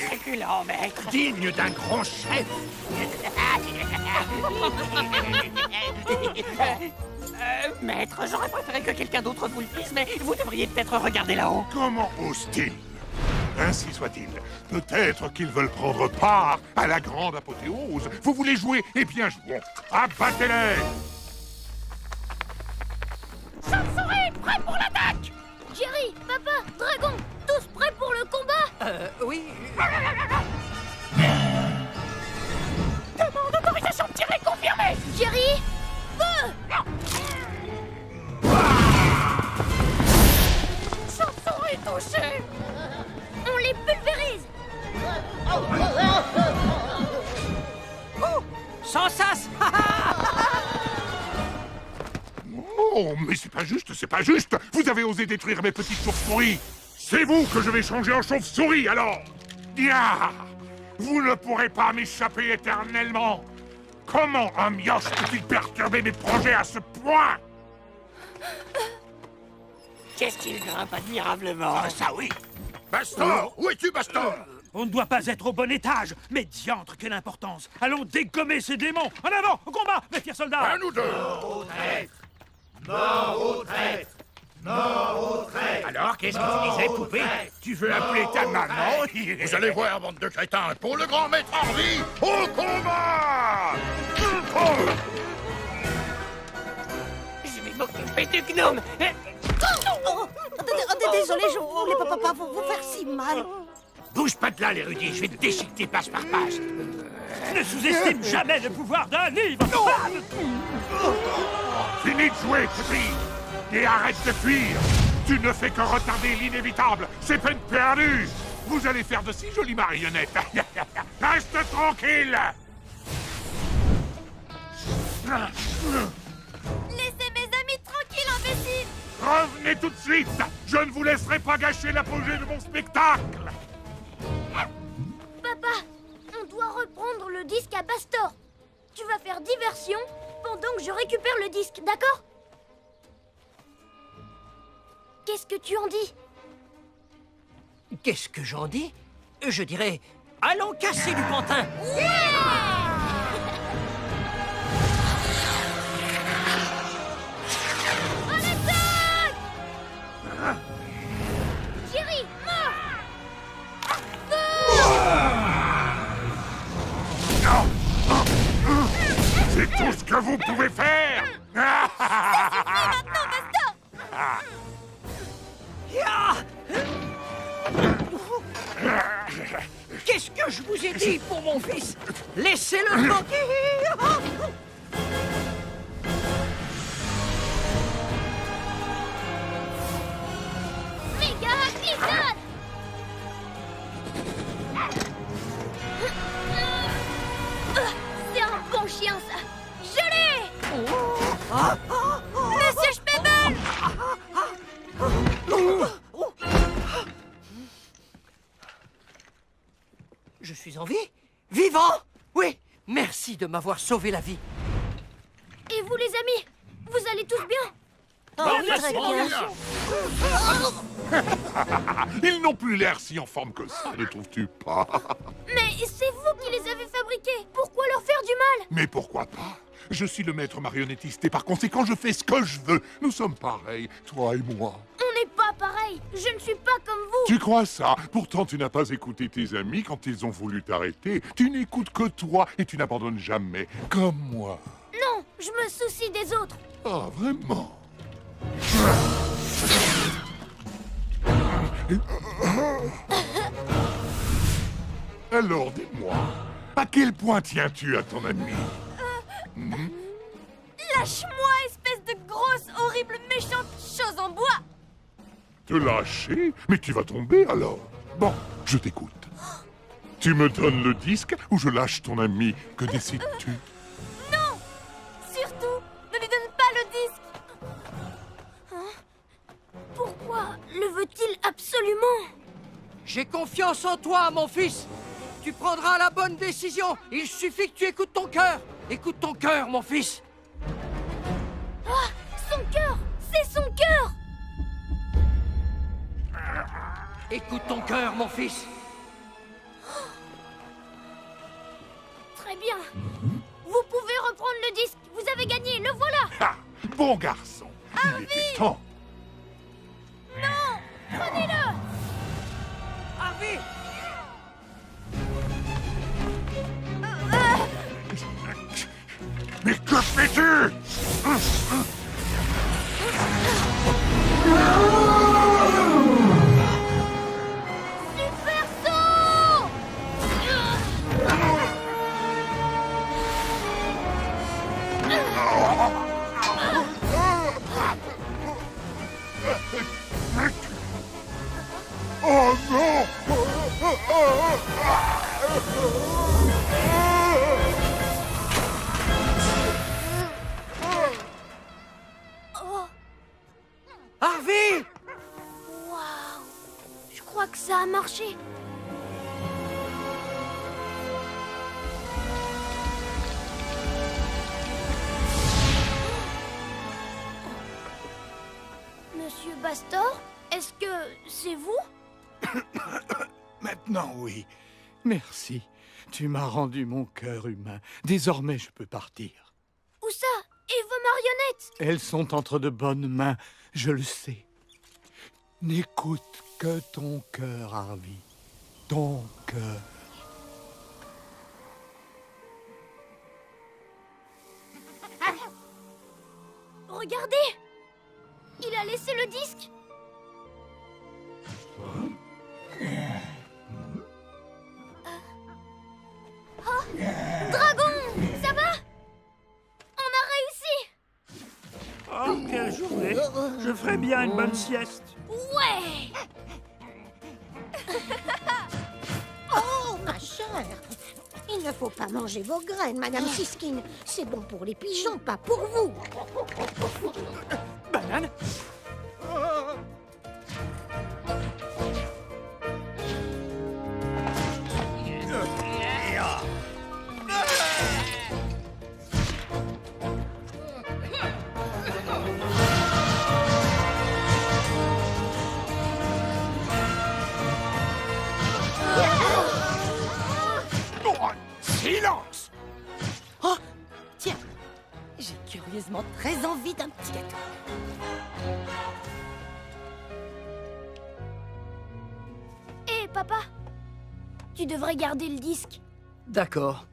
Truculent, maître. Digne d'un grand chef. Maître, j'aurais préféré que quelqu'un d'autre vous le dise, mais vous devriez peut-être regarder là-haut. Comment ose-t-il? Ainsi soit-il. Peut-être qu'ils veulent prendre part à la grande apothéose. Vous voulez jouer? Eh bien jouons. Abattez-les! Chauve-souris, prêt pour l'attaque! Jerry, papa, dragon, tous prêts pour le combat? Oui. Demande d'autorisation de tirer confirmée! Jerry, feu! Chauve-souris touchée! On les pulvérise! Oh, sans sas! Oh, mais c'est pas juste, c'est pas juste! Vous avez osé détruire mes petites chauves-souris! C'est vous que je vais changer en chauve-souris, alors! Ya! Vous ne pourrez pas m'échapper éternellement! Comment un mioche peut-il perturber mes projets à ce point? Qu'est-ce qu'il grimpe admirablement? Ah, ça oui! Baston! Où es-tu, Baston? On ne doit pas être au bon étage, mais diantre, quelle importance! Allons dégommer ces démons! En avant, au combat, mes fiers soldats! À nous deux! Mort au traître! Mort au traître! Alors, qu'est-ce que tu disais, poupée? Tu veux appeler ta maman? Vous allez voir, bande de crétins, pour le grand maître Harvey, au combat! Je vais m'occuper du gnome! Désolé, je voulais pas vous faire si mal. Bouge pas de là, l'érudit, je vais te déchiqueter page par page. Ne sous-estime jamais le pouvoir d'un livre! Finis de jouer, petit! Et arrête de fuir! Tu ne fais que retarder l'inévitable! C'est peine perdue! Vous allez faire de si jolies marionnettes! Reste tranquille! Laissez mes amis tranquilles, imbéciles! Revenez tout de suite! Je ne vous laisserai pas gâcher l'apogée de mon spectacle! Papa, on doit reprendre le disque à Bastor. Tu vas faire diversion pendant que je récupère le disque, d'accord? Qu'est-ce que tu en dis? Qu'est-ce que j'en dis? Je dirais, allons casser du pantin! Jerry, mort! C'est tout ce que vous pouvez faire! Maintenant, Bastor! Qu'est-ce que je vous ai dit pour mon fils? Laissez-le tranquille! Il sonne! C'est un bon chien, ça! Je l'ai! Monsieur Schpebel! Je suis en vie? Vivant? Oui, merci de m'avoir sauvé la vie. Et vous, les amis? Vous allez tous bien? Très bien. Ils n'ont plus l'air si en forme que ça, ne trouves-tu pas? Mais c'est vous qui les avez fabriqués! Pourquoi leur faire du mal? Mais pourquoi pas? Je suis le maître marionnettiste et par conséquent, je fais ce que je veux. Nous sommes pareils, toi et moi. On n'est pas pareil! Je ne suis pas comme vous! Tu crois ça? Pourtant, tu n'as pas écouté tes amis quand ils ont voulu t'arrêter. Tu n'écoutes que toi et tu n'abandonnes jamais, comme moi. Non, je me soucie des autres! Ah, vraiment? Alors, dis-moi, à quel point tiens-tu à ton ami? Lâche-moi, espèce de grosse, horrible, méchante chose en bois! Te lâcher? Mais tu vas tomber alors. Bon, je t'écoute. Tu me donnes le disque ou je lâche ton ami? Que décides-tu? Non! Surtout, ne lui donne pas le disque! Hein? Pourquoi le veut-il absolument? J'ai confiance en toi, mon fils. Tu prendras la bonne décision. Il suffit que tu écoutes ton cœur. Écoute ton cœur, mon fils. Ah! Son cœur! C'est son cœur! Écoute ton cœur, mon fils. Très bien. Vous pouvez reprendre le disque. Vous avez gagné, le voilà! Ah, bon garçon. Il était temps. Non! Prenez-le! Harvey! Mais que fais-tu? Super saut! Oh non! Oh! Harvey! Waouh! Je crois que ça a marché. Monsieur Bastor, est-ce que c'est vous? Maintenant, oui. Merci. Tu m'as rendu mon cœur humain. Désormais, je peux partir. Où ça? Et vos marionnettes? Elles sont entre de bonnes mains, je le sais. N'écoute que ton cœur, Harvey. Ton cœur. Regardez! Il a laissé le disque. Oh! Dragon! Ça va? On a réussi! Oh, quelle journée! Je ferais bien une bonne sieste. Ouais! Oh, ma chère! Il ne faut pas manger vos graines, Madame Siskin. C'est bon pour les pigeons, pas pour vous. Banane? Silence! Oh, tiens, j'ai curieusement très envie d'un petit gâteau. Hé, papa! Tu devrais garder le disque. D'accord.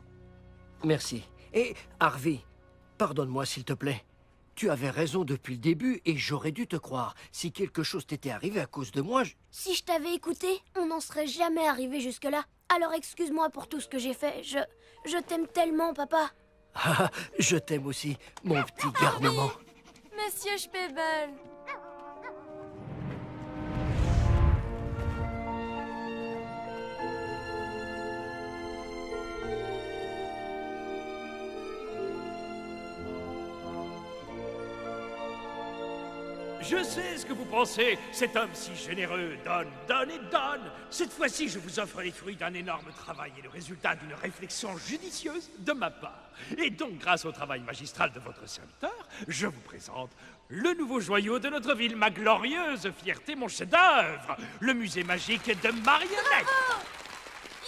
Merci. Et Harvey, pardonne-moi s'il te plaît. Tu avais raison depuis le début et j'aurais dû te croire. Si quelque chose t'était arrivé à cause de moi, Si je t'avais écouté, on n'en serait jamais arrivé jusque-là. Alors excuse-moi pour tout ce que j'ai fait. Je t'aime tellement, papa. Ah, je t'aime aussi, mon petit garnement. Monsieur Schpebel. Je sais ce que vous pensez. Cet homme si généreux donne, donne et donne. Cette fois-ci, je vous offre les fruits d'un énorme travail et le résultat d'une réflexion judicieuse de ma part. Et donc, grâce au travail magistral de votre serviteur, je vous présente le nouveau joyau de notre ville, ma glorieuse fierté, mon chef-d'œuvre, le musée magique de marionnettes. Bravo!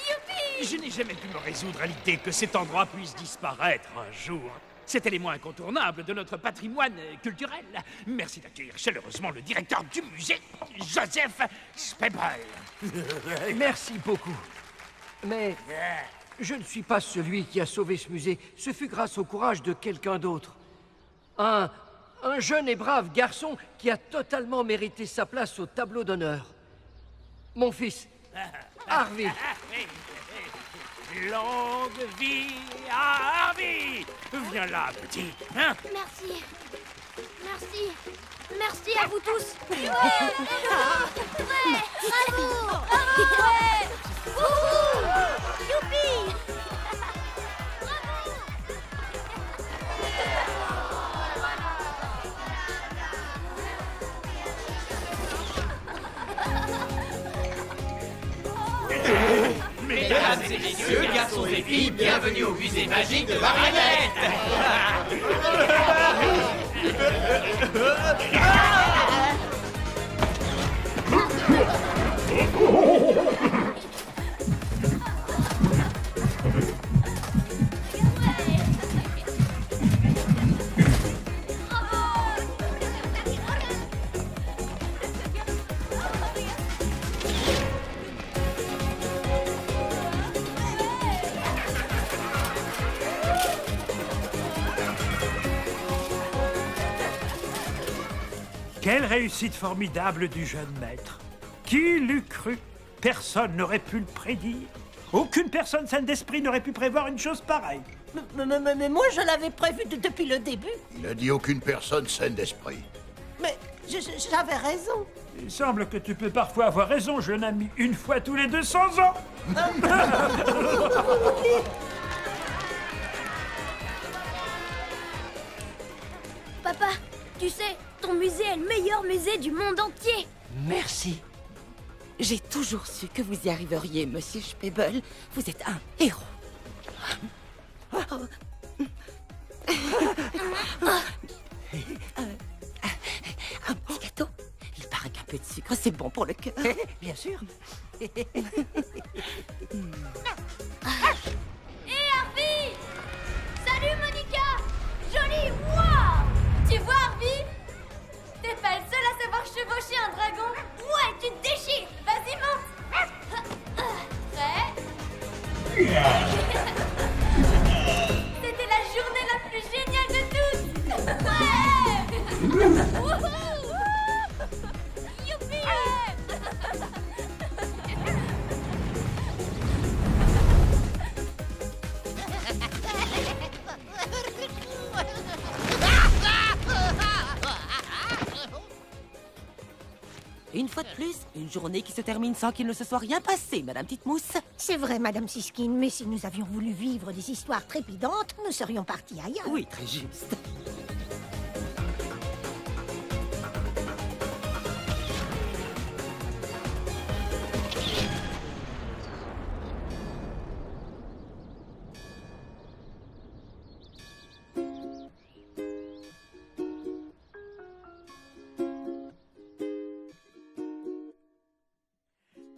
Youpi! Je n'ai jamais pu me résoudre à l'idée que cet endroit puisse disparaître un jour. C'est l'élément incontournable de notre patrimoine culturel. Merci d'accueillir chaleureusement le directeur du musée, Joseph Spebel. Merci beaucoup. Mais je ne suis pas celui qui a sauvé ce musée. Ce fut grâce au courage de quelqu'un d'autre. Un jeune et brave garçon qui a totalement mérité sa place au tableau d'honneur. Mon fils, Harvey. Longue vie à Harvey! Viens là, petit. Hein? Merci. Merci. Merci à vous tous. Ouais! Ouais! Bravo! Ouais! Wouhou! Youpi! Mesdames et messieurs, garçons et filles, bienvenue au musée magique de marionnettes. Quelle réussite formidable du jeune maître. Qui l'eût cru? Personne n'aurait pu le prédire. Aucune personne saine d'esprit n'aurait pu prévoir une chose pareille. Mais moi, je l'avais prévu depuis le début. Il a dit aucune personne saine d'esprit. Mais j'avais raison. Il semble que tu peux parfois avoir raison, jeune ami, une fois tous les 200 ans. Papa, tu sais, ton musée est le meilleur musée du monde entier. Merci. J'ai toujours su que vous y arriveriez, monsieur Spebel. Vous êtes un héros. Un petit gâteau. Il paraît qu'un peu de sucre, c'est bon pour le cœur. Bien sûr. Hé, Harvey! Salut, Monica! Jolie, wow! Tu vois, Harvey? T'es pas le seul à savoir chevaucher un dragon. Ouais, tu te déchires. Vas-y, monte. Prêt? C'était la journée la plus géniale de toutes. Ouais! Wouhou! Youpi! Une fois de plus, une journée qui se termine sans qu'il ne se soit rien passé, Madame Titmousse. C'est vrai, Madame Siskin, mais si nous avions voulu vivre des histoires trépidantes, nous serions partis ailleurs. Oui, très juste.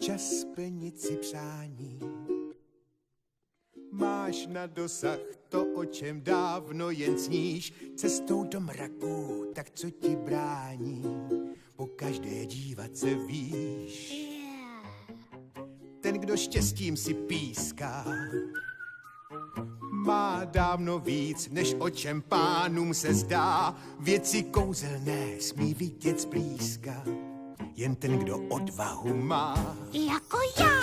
Čas splnit si přání. Máš na dosah to, o čem dávno jen sníš. Cestou do mraků, tak co ti brání? Po každé dívat se víš. Ten, kdo štěstím si píská, má dávno víc, než o čem pánům se zdá. Věci kouzelné smí vidět zblízka. Jen ten, kdo odvahu má. Jako já!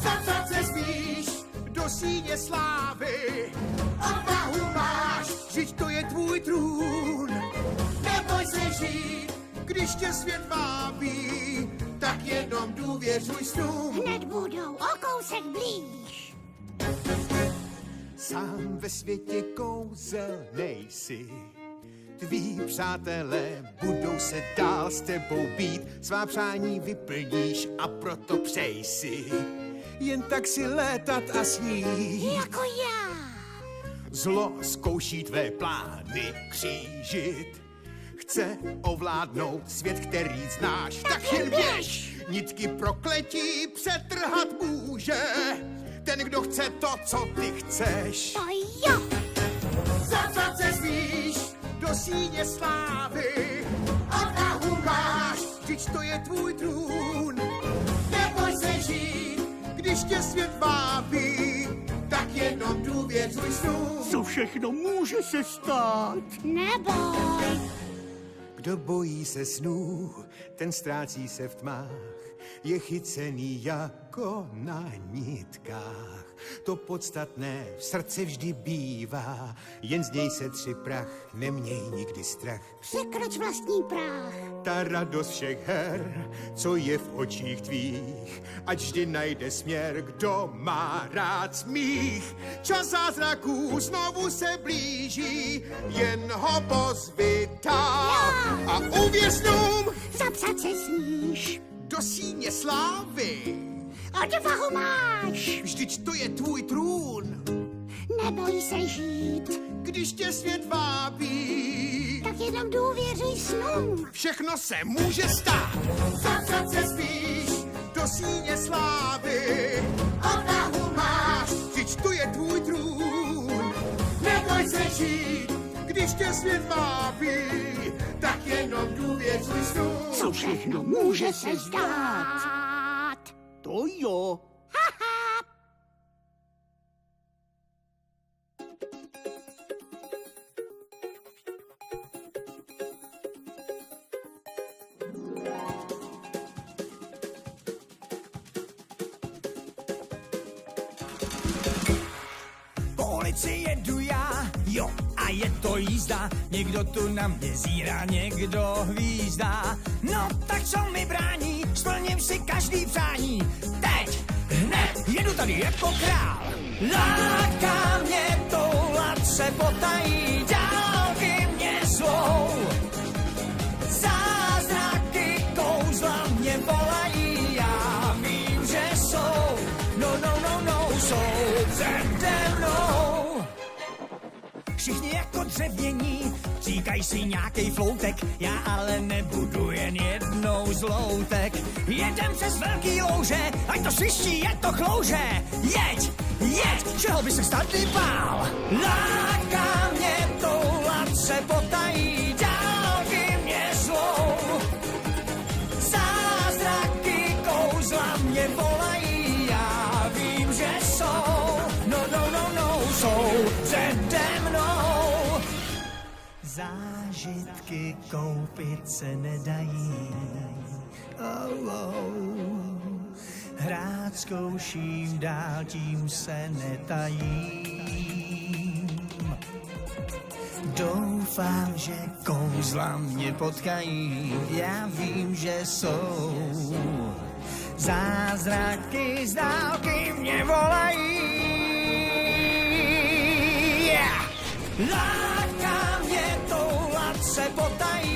Zapsat se smíš do síně slávy. Odvahu máš, vždyť to je tvůj trůn. Neboj se žít, když tě svět vábí. Tak jenom důvěřuj snům. Hned budou o kousek blíž. Sám ve světě kouzel nejsi. tví přátelé budou se dál s tebou být. Svá přání vyplníš a proto přej si jen tak si létat a snít. Jako já. Zlo zkouší tvé plány křížit. Chce ovládnout svět, který znáš. Tak jen běž! Nitky prokletí přetrhat může ten, kdo chce to, co ty chceš. To jo! Zapřát se smíš do síně slávy. Odvahu máš, vždyť to je tvůj trůn. Neboj se žít, když tě svět vábí. Tak jenom důvěřuj snům. Co všechno může se stát? Neboj. Kdo bojí se snů, ten ztrácí se v tmách. Je chycený jako na nitkách. To podstatné v srdci vždy bývá, jen z něj se tři prach, neměj nikdy strach. Překroč vlastní práh. Ta radost všech her, co je v očích tvých, ať vždy najde směr, kdo má rád smích. Čas zázraků znovu se blíží, jen ho pozvi tam. A uvěř snům, Zapřát se smíš. do síně slávy. Odvahu máš. Vždyť to je tvůj trůn. Neboj se žít. Když tě svět vábí, Tak jenom důvěřuj snům. všechno se může stát. Zapřát se spíš do síně slávy. Odvahu máš, vždyť to je tvůj trůn. Neboj se žít, když tě svět vábí, tak jenom důvěřuj snům. Co všechno může se zdát? To jo. Policie jedu já, jo, a je to jízda. Někdo tu na mě zírá, někdo hvízdá. No, tak co mi brání, splním si každý přání. Teď, hned, jedu tady jako král. Láká mě toulat se potají, dálky mě zvou. Zázraky kouzla mě volají, já vím, že jsou. No, jsou přede mnou. Všichni jako dřevění, říkají si nějakej floutek, já ale nebudu jen jednou zloutek. Jedem přes velký louže, ať to sviští, je to chlouže. Jeď, čeho by se tady bál? Láká mě toulat se potají, dálky mě zvou. Zázraky kouzla mě volají, já vím, že jsou. No, jsou přede mnou. Zážitky koupit se nedají. Hrát zkouším, dál tím se netajím. Doufám, že kouzla mě potkají, já vím, že jsou. Zázraky z dálky mě volají. Láká mě toulat se potají.